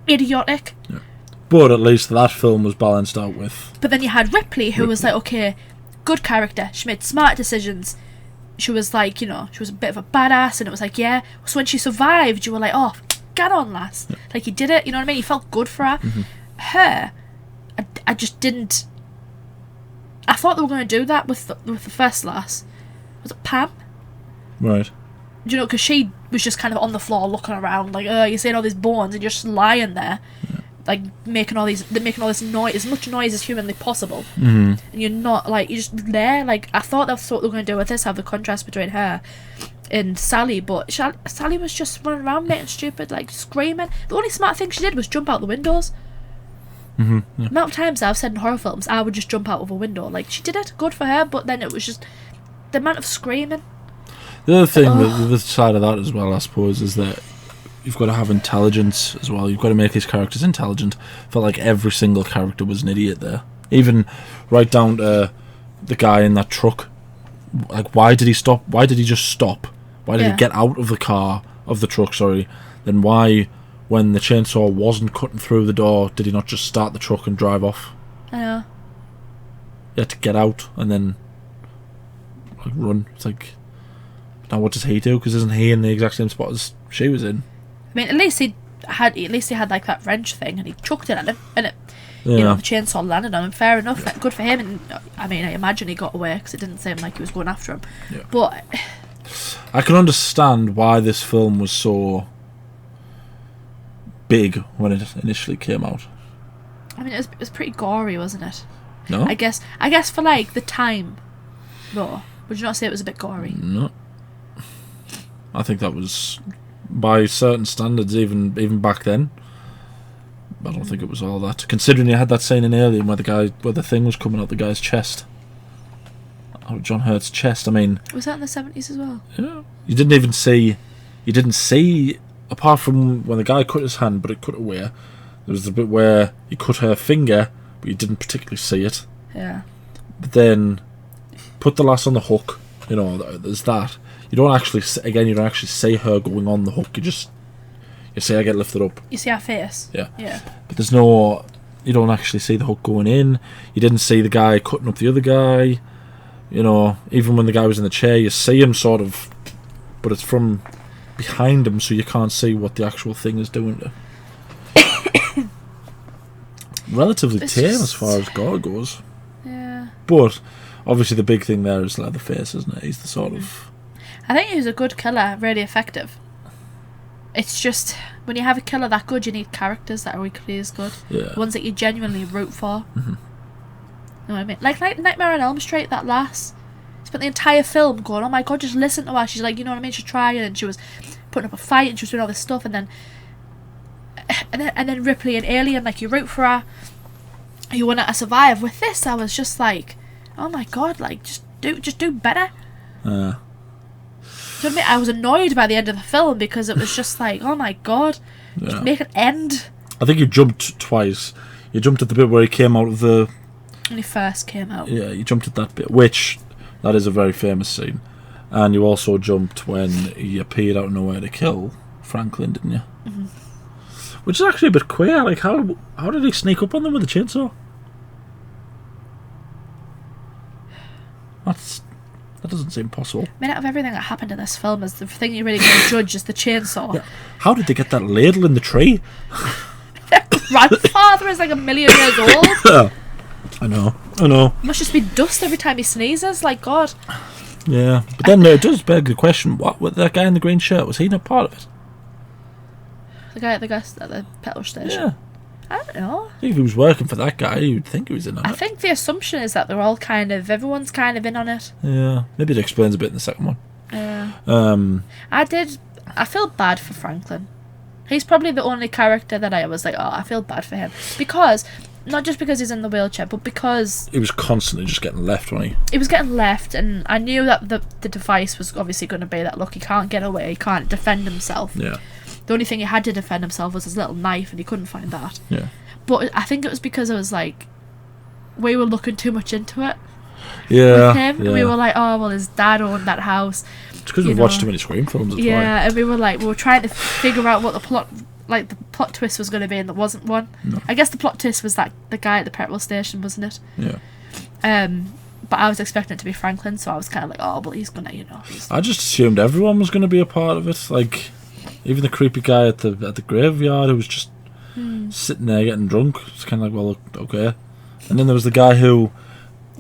idiotic. Yeah. But at least that film was balanced out with. But then you had Ripley, who was like, okay, good character. She made smart decisions. She was like, you know, she was a bit of a badass, and it was like, yeah. So when she survived, you were like, oh, get on, lass. Yeah. Like, you did it, you know what I mean? You felt good for her. Mm-hmm. Her, I just didn't. I thought they were going to do that with the first lass. Was it Pam? Right. Do you know, because she was just kind of on the floor looking around, like, you're seeing all these bones, and you're just lying there. Yeah. Like making all this noise, as much noise as humanly possible, and you're not like, you're just there. Like, I thought that's what they were going to do with this, have the contrast between her and Sally, but Sally was just running around making stupid, like screaming. The only smart thing she did was jump out the windows. Yeah. The amount of times I've said in horror films, I would just jump out of a window. Like, she did it, good for her, but then it was just the amount of screaming. The other thing, the other side of that as well, I suppose, is that you've got to have intelligence as well. You've got to make these characters intelligent. I felt like every single character was an idiot there. Even right down to the guy in that truck. Like, why did he stop? Why did he just stop? Why did he get out of the car, of the truck, sorry? Then why, when the chainsaw wasn't cutting through the door, did he not just start the truck and drive off? I know. He had to get out and then like run. It's like, now what does he do? Because isn't he in the exact same spot as she was in? I mean, at least he had like that wrench thing, and he chucked it at him, and you know, the chainsaw landed on him. Fair enough, good for him. And I mean, I imagine he got away because it didn't seem like he was going after him. Yeah. But I can understand why this film was so big when it initially came out. I mean, it was pretty gory, wasn't it? No, I guess for like the time, though. Would you not say it was a bit gory? No, I think that was, by certain standards, even back then. I don't think it was all that. Considering you had that scene in Alien where the thing was coming out the guy's chest, out of John Hurt's chest. I mean, was that in the 70s as well? Yeah, you didn't see, apart from when the guy cut his hand, but it cut away. There was the bit where he cut her finger, but you didn't particularly see it. Yeah. But then put the lass on the hook. You know, there's that. You don't actually see her going on the hook. You see her get lifted up. You see her face. Yeah. Yeah. But you don't actually see the hook going in. You didn't see the guy cutting up the other guy. You know, even when the guy was in the chair, you see him sort of, but it's from behind him, so you can't see what the actual thing is doing to. Relatively tame as far as gore goes. Yeah. But obviously the big thing there is Leatherface, isn't it? He's the sort of... I think he was a good killer, really effective. It's just, when you have a killer that good, you need characters that are equally as good. Yeah. Ones that you genuinely root for. Mm-hmm. You know what I mean? Like Nightmare on Elm Street, that lass. Spent the entire film going, oh my god, just listen to her. She's like, you know what I mean? She's trying, and she was putting up a fight, and she was doing all this stuff, and then Ripley and Alien, like, you root for her. You want her to survive. With this, I was just like, oh my god, like, just do better. Do you know what I mean? I was annoyed by the end of the film because it was just like, oh my god, just make it end. I think you jumped twice. You jumped at the bit where he came out of the... When he first came out. Yeah, you jumped at that bit, which, that is a very famous scene. And you also jumped when he appeared out of nowhere to kill Franklin, didn't you? Mm-hmm. Which is actually a bit queer. Like, how did he sneak up on them with a chainsaw? That doesn't seem possible. I mean, out of everything that happened in this film, is the thing you're really going to judge is the chainsaw. Yeah. How did they get that ladle in the tree? Their grandfather is like 1 million years old. I know. Must just be dust every time he sneezes. Like, God. Yeah, but then it does beg the question: what with that guy in the green shirt? Was he not part of it? The guy at the petrol station. Yeah. I don't know. I think if he was working for that guy, you'd think he was in on it. I think the assumption is that everyone's kind of in on it. Yeah, maybe it explains a bit in the second one. Yeah. I feel bad for Franklin. He's probably the only character that I was like, oh, I feel bad for him. Because, not just because he's in the wheelchair, but because... He was constantly just getting left, wasn't he? He was getting left, and I knew that the device was obviously going to be that, look, he can't get away, he can't defend himself. Yeah. The only thing he had to defend himself was his little knife, and he couldn't find that. Yeah. But I think it was because it was like, we were looking too much into it. Yeah. With him. Yeah. And we were like, oh, well, his dad owned that house. It's because we've watched too many Scream films. That's why. And we were trying to figure out what the plot twist was going to be, and there wasn't one. No. I guess the plot twist was that the guy at the petrol station, wasn't it? Yeah. But I was expecting it to be Franklin, so I was kind of like, oh, well, he's gonna, I just assumed everyone was going to be a part of it, like even the creepy guy at the graveyard who was just sitting there getting drunk. It's kind of like, well, okay. And then there was the guy who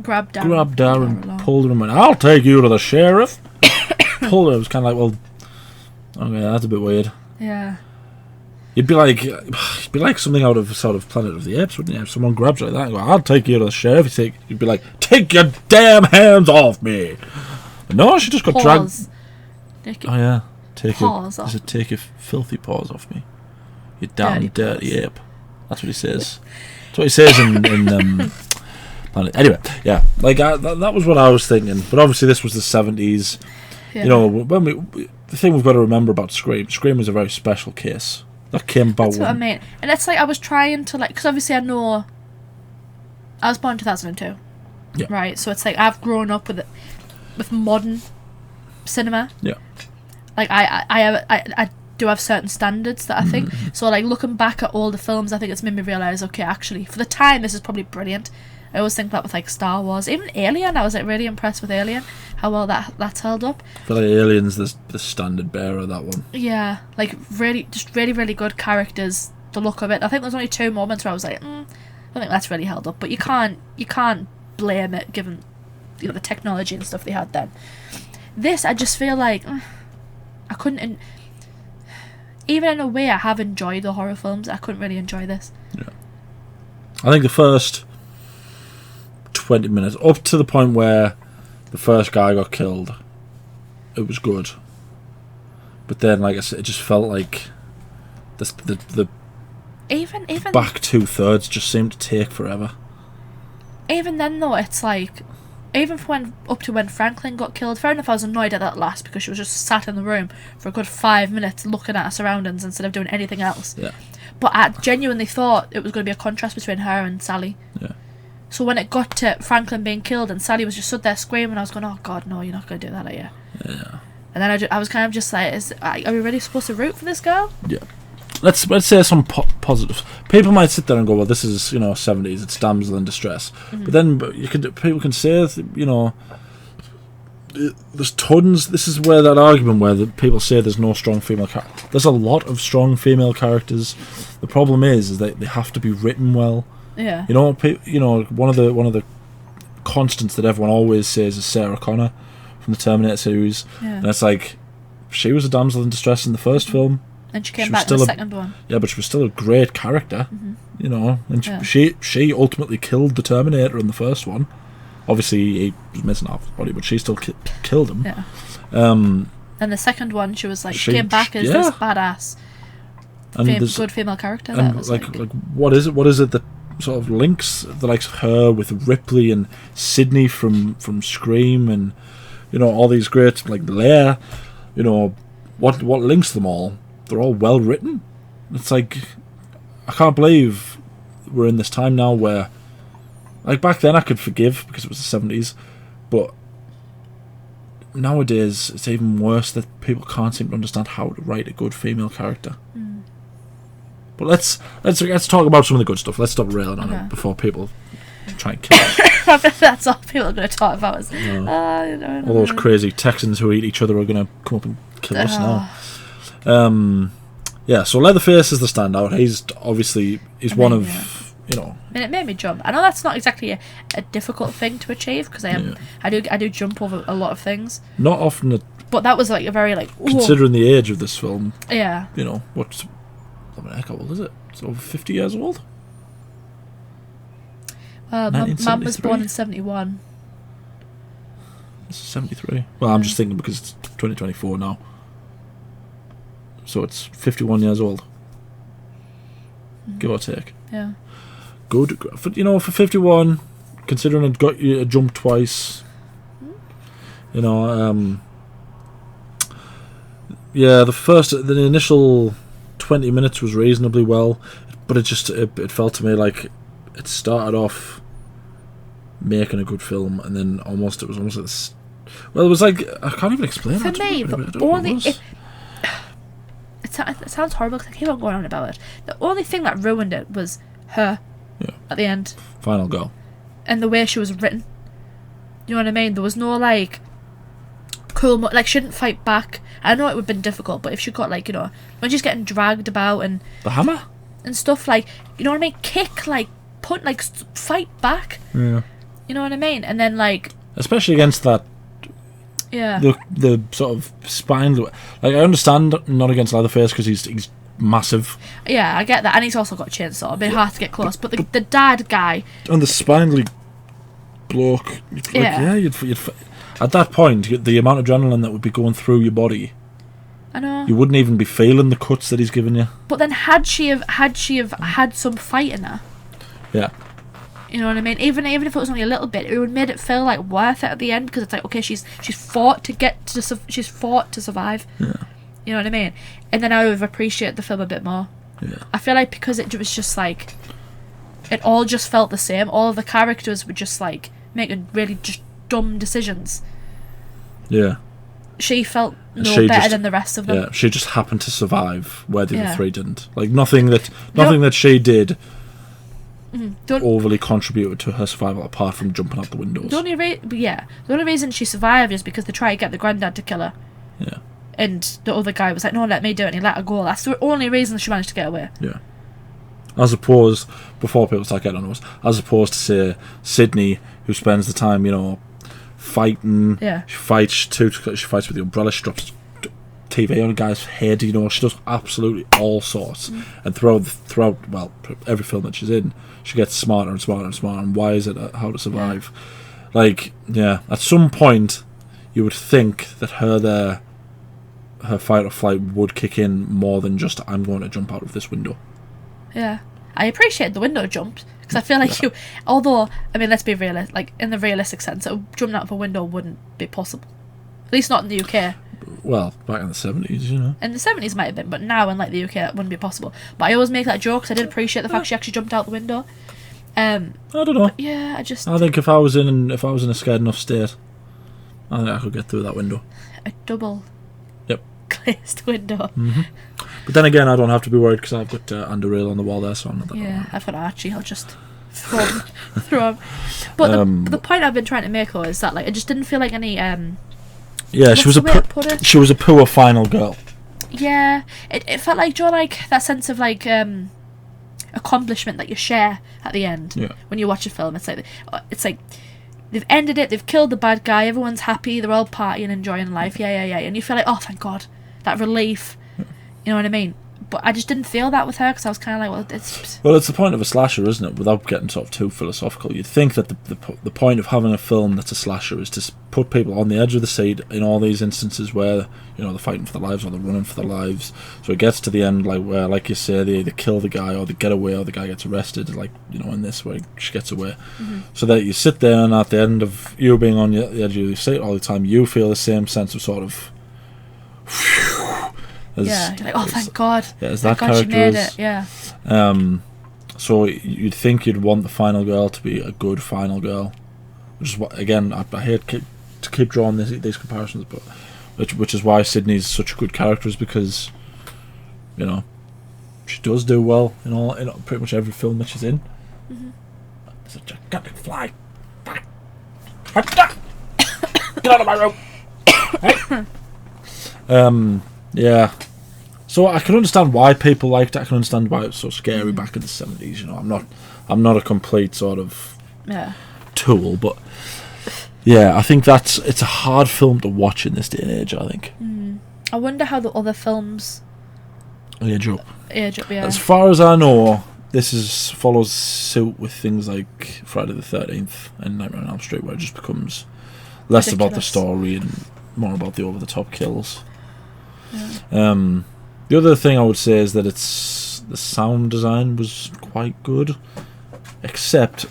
grabbed Darren and pulled him and went, I'll take you to the sheriff. Pulled her. It was kind of like, well, okay, that's a bit weird. Yeah. You'd be like something out of sort of Planet of the Apes, wouldn't you? If someone grabs you like that and go, I'll take you to the sheriff, you'd be like, take your damn hands off me. But no, she just got dragged. Oh yeah, take your filthy paws off me. You damn dirty ape. That's what he says. That's what he says in anyway, yeah, like that was what I was thinking. But obviously, this was the 70s. Yeah. You know, the thing we've got to remember about Scream was a very special case that came about. That's what I mean, and it's like I was trying to because obviously I know I was born in 2002, yeah, right? So it's like I've grown up with modern cinema. Yeah, like I do have certain standards that I think. So like looking back at all the films, I think it's made me realise, okay, actually for the time this is probably brilliant. I always think that with like Star Wars, even Alien, I was like really impressed with Alien, how well that's held up. I feel like Alien's the standard bearer of that one. Yeah, like really good characters. The look of it. I think there's only 2 moments where I was like, I think that's really held up. But you can't blame it given the technology and stuff they had then. This, I just feel like I couldn't. Even in a way, I have enjoyed the horror films. I couldn't really enjoy this. Yeah, I think the first 20 minutes, up to the point where the first guy got killed, it was good. But then, like I said, it just felt like the even back 2/3 just seemed to take forever. Even then, though, it's like even up to when Franklin got killed. Fair enough, I was annoyed at that last because she was just sat in the room for a good 5 minutes looking at her surroundings instead of doing anything else. Yeah. But I genuinely thought it was going to be a contrast between her and Sally. Yeah. So when it got to Franklin being killed and Sally was just stood there screaming, I was going, "Oh God, no! You're not going to do that, are you?" Yeah. And then I was kind of just like, "Are we really supposed to root for this girl?" Yeah. Let's say some positives. People might sit there and go, "Well, this is 70s. It's damsel in distress." But then people can say there's tons. This is where that argument where people say there's no strong female character. There's a lot of strong female characters. The problem is that they have to be written well. Yeah. One of the constants that everyone always says is Sarah Connor from the Terminator series. Yeah. And it's like she was a damsel in distress in the first film. And she came back in the second one. Yeah, but she was still a great character. And she ultimately killed the Terminator in the first one. Obviously, he was missing half his body, but she still killed him. Yeah. And the second one, she was like, she came back as this badass, good female character. And that was like, what is it? What is it that sort of links the likes of her with Ripley and Sydney from Scream and all these great like Blair? What links them all? They're all well written. It's like I can't believe we're in this time now where, like back then I could forgive because it was the 70s, but nowadays it's even worse that people can't seem to understand how to write a good female character. But let's talk about some of the good stuff. Let's stop railing on it before people try and kill us. That's all people are going to talk about. All those crazy Texans who eat each other are going to come up and kill us now. Yeah, so Leatherface is the standout. He's one of And it made me jump. I know that's not exactly a difficult thing to achieve because I do jump over a lot of things. Not often. But that was like a very like considering the age of this film. Yeah. How old is it? It's over 50 years old. Mum was born in 71. This is 73. Well, I'm just thinking because it's 2024 now. So it's 51 years old. Give or take. Yeah. Good. For 51, considering it got you a jump twice. The initial 20 minutes was reasonably well, but it felt to me like it started off making a good film, and then it was almost like this. Well, it was like I can't even explain. For me, the only it sounds horrible because I keep on going on about it. The only thing that ruined it was her. Yeah. At the end. Final girl. And the way she was written. You know what I mean? There was no like cool like she didn't fight back. I know it would have been difficult, but if she got like when she's getting dragged about and the hammer and stuff, like what I mean, kick, like put, like fight back. Yeah. You know what I mean? And then like especially against that. Yeah. The sort of spine. Like I understand not against Leatherface because he's massive. Yeah, I get that, and he's also got a chainsaw. A bit hard to get close, but the dad guy and the spindly bloke. You'd at that point, the amount of adrenaline that would be going through your body. I know. You wouldn't even be feeling the cuts that he's given you. But then, had she have had some fight in her? Yeah. You know what I mean? Even if it was only a little bit, it would made it feel like worth it at the end, because it's like, okay, she's fought to survive. Yeah. You know what I mean? And then I would have appreciated the film a bit more. Yeah. I feel like because it was just like, it all just felt the same. All of the characters were just like making really just dumb decisions. Yeah. She felt better than the rest of them. Yeah, she just happened to survive where the other Yeah. three didn't. Like nothing that she did Don't- overly contributed to her survival apart from jumping out the windows. The only reason she survived is because they tried to get the granddad to kill her. Yeah. And the other guy was like, no, let me do it, and he let her go. That's the only reason she managed to get away. Yeah. As opposed, before people start getting on us, as opposed to say Sydney, who spends the time, you know, fighting. Yeah. She fights with the umbrella. She drops TV on a guy's head. You know, she does absolutely all sorts. And throughout every film that she's in, she gets smarter and smarter and smarter. And why is it how to survive? Yeah. Like, yeah, at some point, you would think that her fight or flight would kick in more than just, I'm going to jump out of this window. Yeah. I appreciate the window jumps, because I feel like although, I mean, let's be realistic, like, in the realistic sense, jumping out of a window wouldn't be possible. At least not in the UK. Well, back in the 70s, you know. In the 70s might have been, but now in, like, the UK, that wouldn't be possible. But I always make that joke, because I did appreciate the fact she actually jumped out the window. I don't know. Yeah, I think if I was in a scared enough state, I think I could get through that window. A double glazed window. Mm-hmm. But then again, I don't have to be worried because I've got underrail on the wall there, so I'm not that. Yeah, I've got Archie. I'll just throw him. But the point I've been trying to make, though, is that, like, it just didn't feel like any. Yeah, she was a poor final girl. Yeah, it felt like, Joe, like that sense of like accomplishment that you share at the end when you watch a film. It's like they've ended it, they've killed the bad guy, everyone's happy, they're all partying, enjoying life, yeah, and you feel like, oh, thank God, that relief. You know what I mean? But I just didn't feel that with her, because I was kind of like, it's the point of a slasher, isn't it? Without getting sort of too philosophical, you'd think that the point of having a film that's a slasher is to put people on the edge of the seat in all these instances where, you know, they're fighting for their lives or they're running for their lives. So it gets to the end, like, where, like you say, they either kill the guy or they get away or the guy gets arrested, like, you know, in this where she gets away. Mm-hmm. So that you sit there, and at the end of you being on the edge of your seat all the time, you feel the same sense of sort of, you're like, oh, thank God. Yeah, as thank that God character she made is. it, yeah. So you'd think you'd want the final girl to be a good final girl, which is what, again, I hate to keep drawing these comparisons, but which is why Sydney's such a good character, is because, you know, she does do well in pretty much every film that she's in. Mm-hmm. There's a gigantic fly. Get out of my room. Yeah. So I can understand why people liked it. I can understand why it was so scary back in the 70s. You know, I'm not a complete sort of tool, but yeah, I think it's a hard film to watch in this day and age, I think. I wonder how the other films age up. Yeah. As far as I know, this follows suit with things like Friday the 13th and Nightmare on Elm Street, where it just becomes less about the story and more about the over-the-top kills. Yeah. The other thing I would say is that the sound design was quite good, except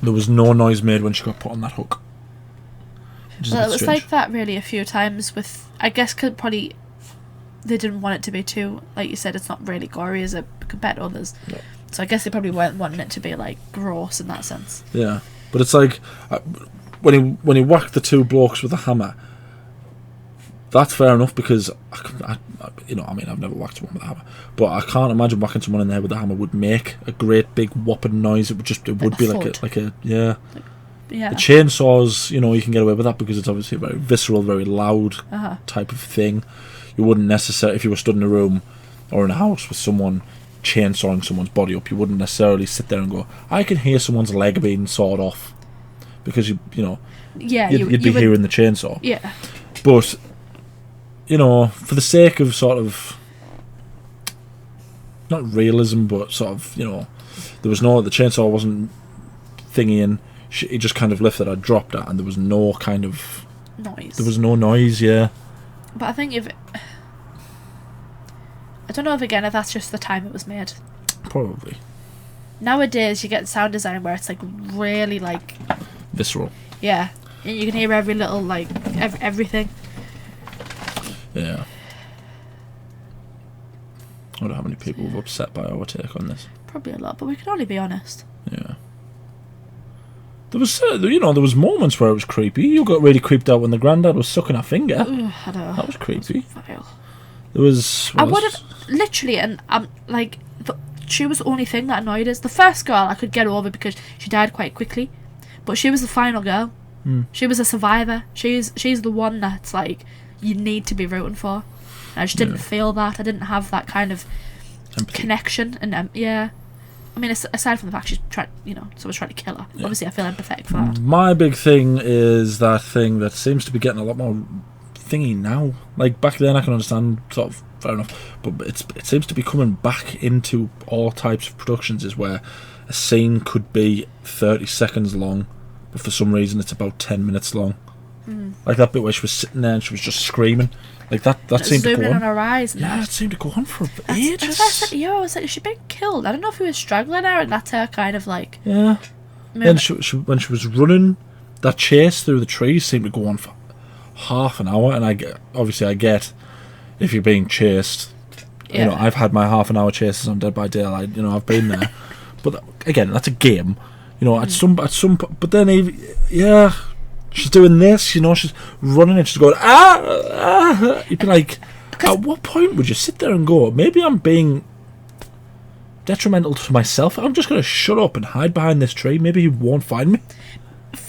there was no noise made when she got put on that hook. Well, it was like that really a few times with, I guess, probably they didn't want it to be too, like you said, it's not really gory as it compared to others. No. So I guess they probably weren't wanting it to be like gross in that sense. Yeah, but it's like when he whacked the two blokes with a hammer. That's fair enough, because I've never whacked someone with a hammer, but I can't imagine whacking someone in the head with a hammer would make a great big whopping noise. It would be like a The chainsaws, you can get away with that because it's obviously a very visceral, very loud type of thing. You wouldn't necessarily, if you were stood in a room or in a house with someone chainsawing someone's body up, you wouldn't necessarily sit there and go, I can hear someone's leg being sawed off, because you'd be hearing the chainsaw. Yeah. But for the sake of sort of, not realism, but sort of, the chainsaw wasn't thingying. He just kind of lifted it, dropped it, and there was no kind of noise. There was no noise, yeah. But I think I don't know if that's just the time it was made. Probably. nowadays you get sound design where it's like really like visceral. Yeah, and you can hear every little like everything. Yeah. I wonder how many people were upset by our take on this. Probably a lot, but we can only be honest. Yeah. There was, there was moments where it was creepy. You got really creeped out when the granddad was sucking her finger. Ugh, I know. That was creepy. Vile. There was. I would have literally, and like, she was the only thing that annoyed us. The first girl I could get over because she died quite quickly, but she was the final girl. She was a survivor. She's the one that's like you need to be rooting for. And I just didn't feel that. I didn't have that kind of connection, and yeah. I mean, aside from the fact she's trying, someone's trying to kill her. Yeah. Obviously, I feel empathetic for that. My big thing is that thing that seems to be getting a lot more thingy now. Like back then, I can understand, sort of, fair enough, but it seems to be coming back into all types of productions. Is where a scene could be 30 seconds long, but for some reason it's about 10 minutes long. Like that bit where she was sitting there and she was just screaming. Like that seemed to go on. On her eyes. Yeah, it seemed to go on for ages. That's what I said to you. I was like, she's been killed. I don't know if he was strangling her, and that's her kind of like. Yeah. Then when she was running, that chase through the trees seemed to go on for half an hour. And I get if you're being chased. Yeah. I've had my half an hour chases on Dead by Daylight. I've been there, but again, that's a game. At some, but then yeah. She's doing this, she's running and she's going, You'd be like, at what point would you sit there and go, maybe I'm being detrimental to myself? I'm just going to shut up and hide behind this tree. Maybe he won't find me.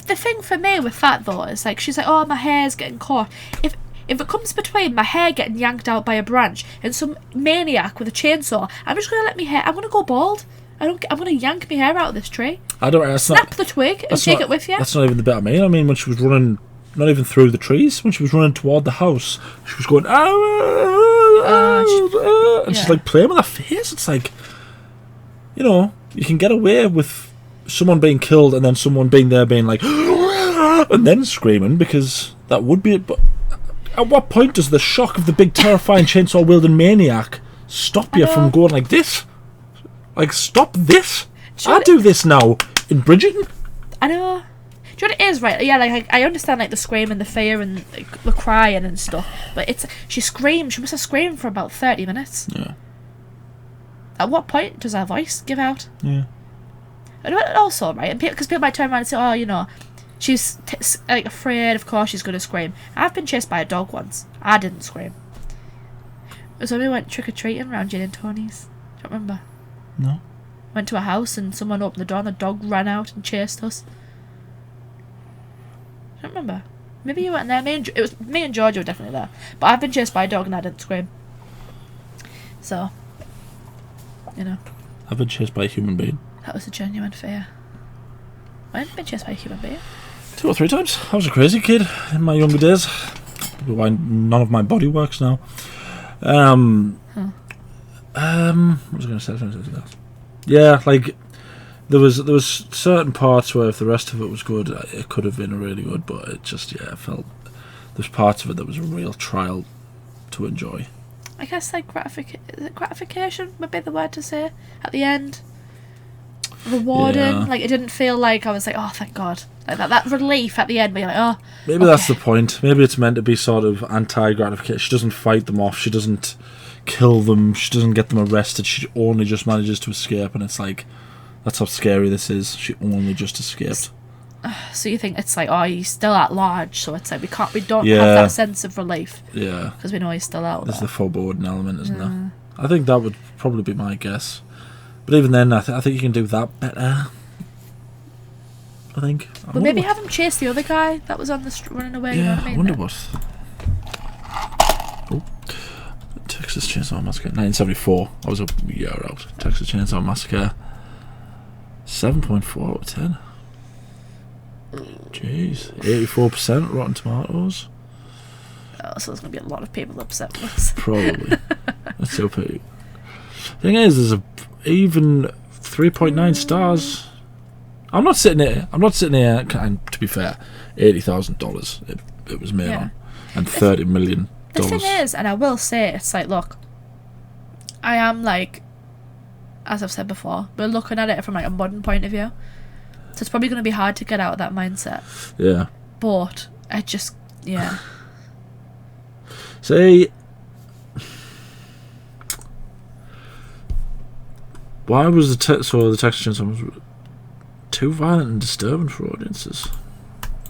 The thing for me with that, though, is like, she's like, oh, my hair's getting caught. If it comes between my hair getting yanked out by a branch and some maniac with a chainsaw, I'm just going to let my hair, I'm going to go bald. I'm going to yank my hair out of this tree. Snap the twig and take it with you. That's not even the bit I mean. I mean, when she was running, not even through the trees, when she was running toward the house, she was going, and she's like playing with her face. It's like, you can get away with someone being killed and then someone being there being like, and then screaming, because that would be it. But at what point does the shock of the big, terrifying chainsaw wielding maniac stop you from going like this? Like, stop this! I do this now in Bridgerton. I know. Do you know what it is, right? Yeah, like I understand like the scream and the fear and like, the crying and stuff, but she screamed. She must have screamed for about 30 minutes. Yeah. At what point does her voice give out? Yeah. And also, right, because people might turn around and say, "Oh, she's like afraid. Of course, she's going to scream." I've been chased by a dog once. I didn't scream. It was when we went trick or treating around Jane and Tony's. Do you remember? No. Went to a house and someone opened the door and the dog ran out and chased us. I don't remember. Maybe you weren't there. It was me and George were definitely there. But I've been chased by a dog and I didn't scream. So, I've been chased by a human being. That was a genuine fear. I haven't been chased by a human being. 2 or 3 times. I was a crazy kid in my younger days. Why none of my body works now. What was I going to say? Yeah, like there was certain parts where if the rest of it was good, it could have been really good, but it just I felt there's parts of it that was a real trial to enjoy. I guess like gratification would be the word to say at the end. Rewarding, like it didn't feel like I was like, oh, thank God, like that relief at the end. Where you're like, oh, maybe that's the point. Maybe it's meant to be sort of anti-gratification. She doesn't fight them off. She doesn't kill them. She doesn't get them arrested. She only just manages to escape, and it's like, that's how scary this is. She only just escaped. So you think it's like, oh, he's still at large, so it's like we don't have that sense of relief. Yeah, because we know he's still out. There's the foreboding element, isn't there? I think that would probably be my guess. But even then, I think you can do that better. I think. But maybe have him chase the other guy that was on the running away. Yeah, you know what I mean? I wonder what. Oh, Texas Chainsaw Massacre, 1974. I was a year out. Texas Chainsaw Massacre, 7.4 out of 10. Jeez, 84% Rotten Tomatoes. Oh, so there's going to be a lot of people upset with us. Probably. That's so pretty. Thing is, there's even 3.9 stars. I'm not sitting here, and to be fair, $80,000 it was made on, and $30 million. The thing is, and I will say, it's like, look, I am as I've said before, we're looking at it from like a modern point of view. So it's probably going to be hard to get out of that mindset. Yeah. But I just, yeah. See, why was the Texas Chainsaw Massacre too violent and disturbing for audiences?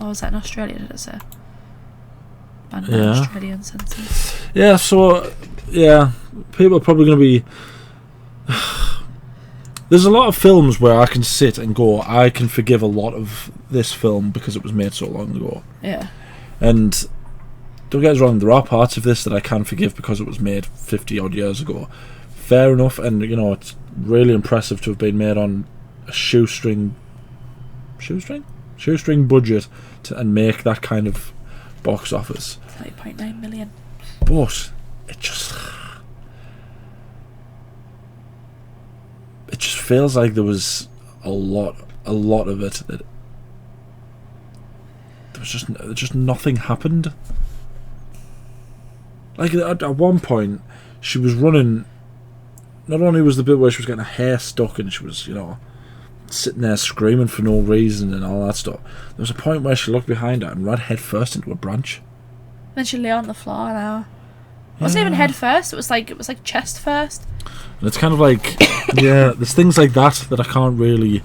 Oh, was that in Australia, did it say? Banned by Yeah. Australian censors. Yeah, so, yeah, people are probably going to be... There's a lot of films where I can sit and go, I can forgive a lot of this film because it was made so long ago. Yeah. And don't get us wrong, there are parts of this that I can forgive because it was made 50 odd years ago. Fair enough, and you know, it's really impressive to have been made on a shoestring budget and make that kind of box office. 30.9 million. But it just feels like there was a lot of it that there was just nothing happened. Like at one point she was running, not only was the bit where she was getting her hair stuck and she was, you know, sitting there screaming for no reason and all that stuff, there was a point where she looked behind her and ran head first into a branch. Then she lay on the floor now. It wasn't even head first, it was like chest first. And it's kind of like, yeah, there's things like that I can't really,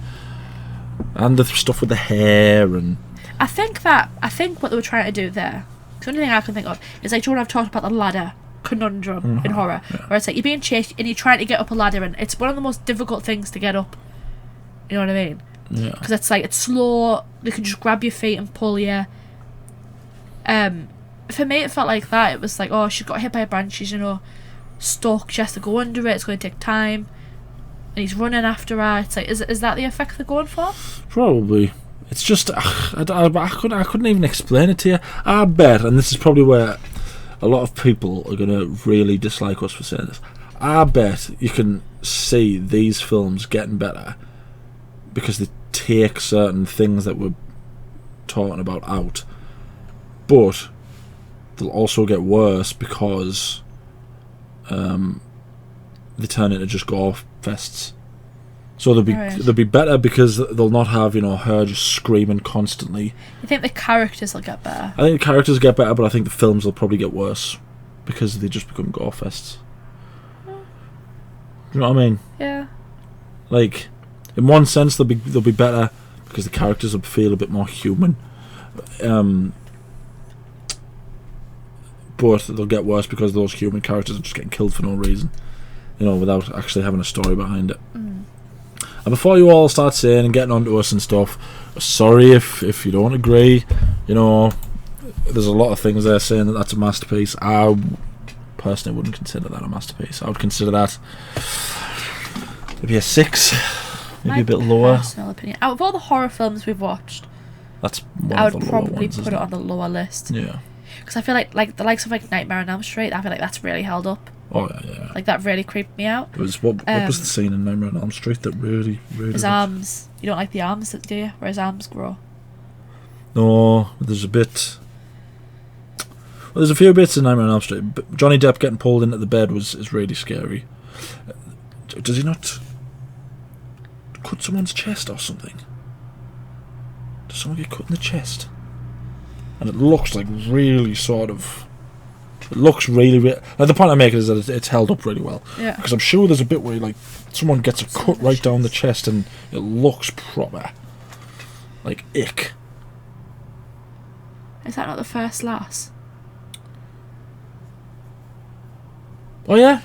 and the stuff with the hair and... I think what they were trying to do there, the only thing I can think of, is like, Jordan, I've talked about the ladder conundrum in horror, where it's like, you're being chased and you're trying to get up a ladder and it's one of the most difficult things to get up. You know what I mean? Yeah. Because it's like, it's slow, they can just grab your feet and pull you. For me, it felt like that. It was like, oh, she got hit by a branch, she's, you know, stuck, she has to go under it, it's going to take time, and he's running after her. It's like, is that the effect they're going for? Probably. It's just, I couldn't even explain it to you. I bet, and this is probably where a lot of people are going to really dislike us for saying this, I bet you can see these films getting better because they take certain things that we're talking about out, but they'll also get worse because they turn into just gore fests. So they'll be better because they'll not have, you know, her just screaming constantly. You think the characters will get better? I think the characters get better, but I think the films will probably get worse because they just become gore fests. Do you know what I mean? Yeah. Like, in one sense, they'll be better because the characters will feel a bit more human. But they'll get worse because those human characters are just getting killed for no reason, you know, without actually having a story behind it. And before you all start saying and getting onto us and stuff, sorry if you don't agree, you know, there's a lot of things there saying that that's a masterpiece. I personally wouldn't consider that a masterpiece. I would consider that maybe a 6, maybe a bit lower. Personal opinion. Out of all the horror films we've watched, that's one I of would the lower probably ones, put it on the lower list. Yeah. Because I feel like the likes of like Nightmare on Elm Street, I feel like that's really held up. Oh yeah. Like that really creeped me out. It was what was the scene in Nightmare on Elm Street that really his arms. You don't like the arms, do you? Where his arms grow. No, there's a bit. Well, there's a few bits in Nightmare on Elm Street. But Johnny Depp getting pulled into the bed is really scary. Does he not cut someone's chest or something? Does someone get cut in the chest? And it looks like really sort of. It looks really. Like the point I make is that it's held up really well. Yeah. Because I'm sure there's a bit where like someone gets a cut right down the chest and it looks proper. Like ick. Is that not the first lass? Oh yeah.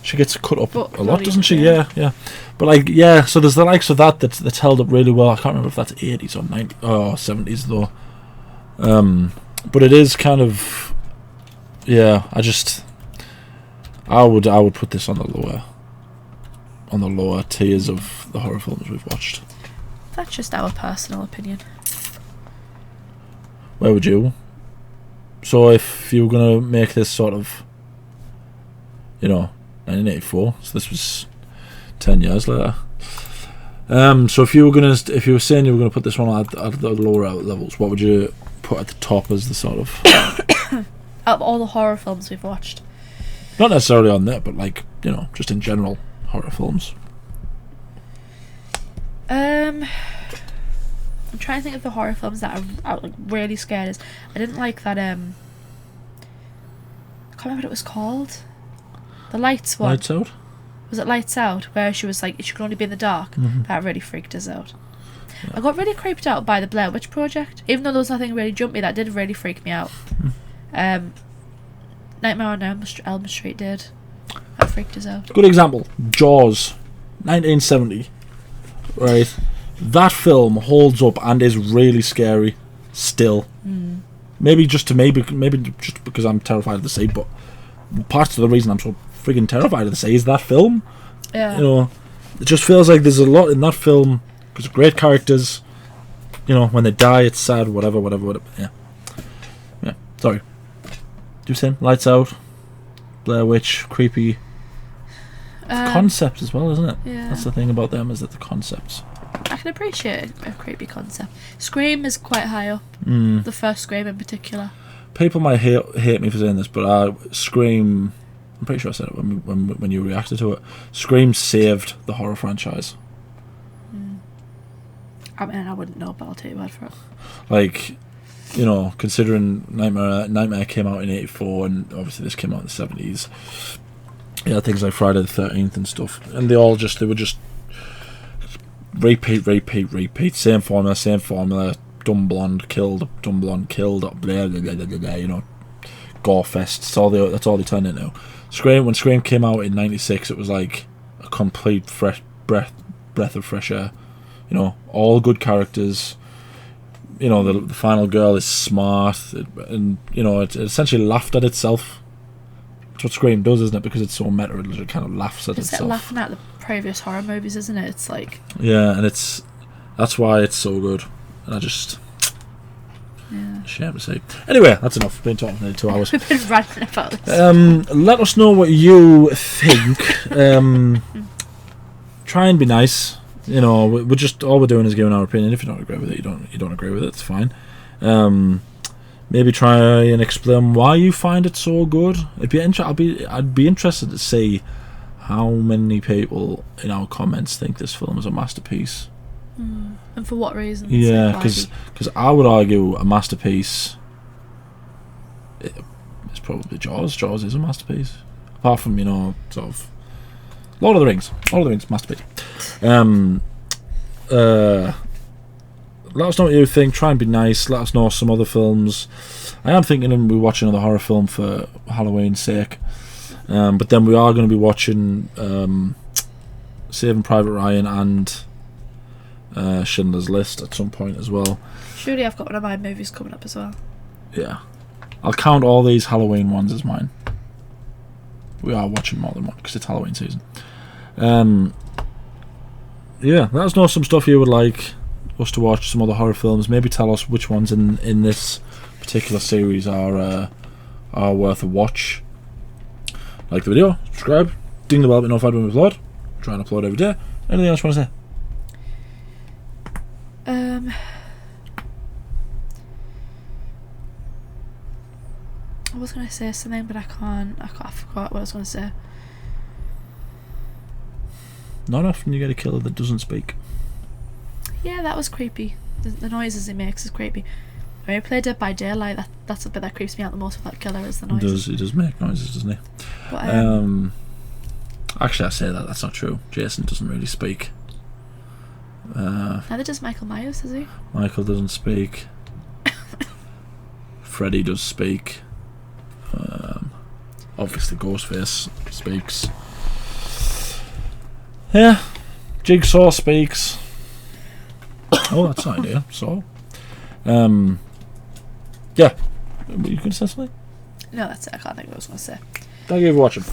She gets cut up a lot, doesn't she? Yeah. But like, yeah. So there's the likes of that's held up really well. I can't remember if that's 80s or 90s or 70s though. But it is kind of. Yeah, I would put this on the lower tiers of the horror films we've watched. That's just our personal opinion. Where would you? So if you were gonna make this sort of, you know, 1984, so this was 10 years later. So if you were saying you were gonna put this one at the lower levels, what would you put at the top as the sort of? Out of all the horror films we've watched. Not necessarily on that, but like, you know, just in general horror films? I'm trying to think of the horror films that are like really scared us. I didn't like that. I can't remember what it was called. The Lights one. Lights Out? Was it Lights Out? Where she was like, she could only be in the dark. Mm-hmm. That really freaked us out. I got really creeped out by the Blair Witch Project. Even though there was nothing really jumpy, that did really freak me out. Nightmare on Elm Street did. That freaked us out. Good example. Jaws, 1970. Right, that film holds up and is really scary still. Maybe just because I'm terrified of the sea, but part of the reason I'm so friggin' terrified of the sea is that film. Yeah. You know, it just feels like there's a lot in that film because of great characters. You know, when they die, it's sad. Whatever. Yeah. Sorry. Do you say Lights Out, Blair Witch, creepy. Concept as well, isn't it? Yeah. That's the thing about them, is that the concepts. I can appreciate a creepy concept. Scream is quite high up. The first Scream in particular. People might hate me for saying this, but Scream, I'm pretty sure I said it when you reacted to it. Scream saved the horror franchise. I mean, I wouldn't know, but I'll take your word for it. Like, you know, considering Nightmare came out in '84, and obviously this came out in the '70s. Yeah, things like Friday the 13th and stuff, and they were just repeat, same formula. Dumb blonde killed, blah, blah, blah, blah, blah, you know, gore fest. That's all they turned into. When Scream came out in '96, it was like a complete fresh breath of fresh air. You know, all good characters. You know, the final girl is smart, and you know, it essentially laughed at itself. That's what Scream does, isn't it? Because it's so meta, it kind of laughs at itself. It's like laughing at the previous horror movies, isn't it? It's like... Yeah, and that's why it's so good. And I just... Yeah. Shame to say. Anyway, that's enough. We've been talking for nearly 2 hours. We've been ranting about this. Let us know what you think. Try and be nice. You know, we're just... All we're doing is giving our opinion. If you don't agree with it, you don't agree with it. It's fine. Maybe try and explain why you find it so good. I'd be interested to see how many people in our comments think this film is a masterpiece. And for what reasons? Yeah, because I would argue a masterpiece. It's probably Jaws. Jaws is a masterpiece. Apart from, you know, sort of Lord of the Rings. Masterpiece. Let us know what you think. Try and be nice. Let us know some other films. I am thinking of watching another horror film for Halloween's sake. But then we are going to be watching Saving Private Ryan and Schindler's List at some point as well. Surely I've got one of my movies coming up as well. Yeah. I'll count all these Halloween ones as mine. We are watching more than one because it's Halloween season. Yeah, let us know some stuff you would like us to watch, some other horror films. Maybe tell us which ones in this particular series are worth a watch. Like the video, subscribe, ding the bell to be notified when we upload. Try and upload every day. Anything else you want to say? I was going to say something, but I forgot what I was going to say. Not often you get a killer that doesn't speak. Yeah, that was creepy. The noises he makes is creepy. When he played Dead by Daylight, that's the bit that creeps me out the most with that killer, is the noises. He does make noises, doesn't he? But, actually, I say that's not true. Jason doesn't really speak. Neither does Michael Myers, does he? Michael doesn't speak. Freddy does speak. Obviously, Ghostface speaks. Yeah, Jigsaw speaks. Oh, that's an idea. So, yeah, you can say something? No, that's it. I can't think of what I was going to say. Thank you for watching.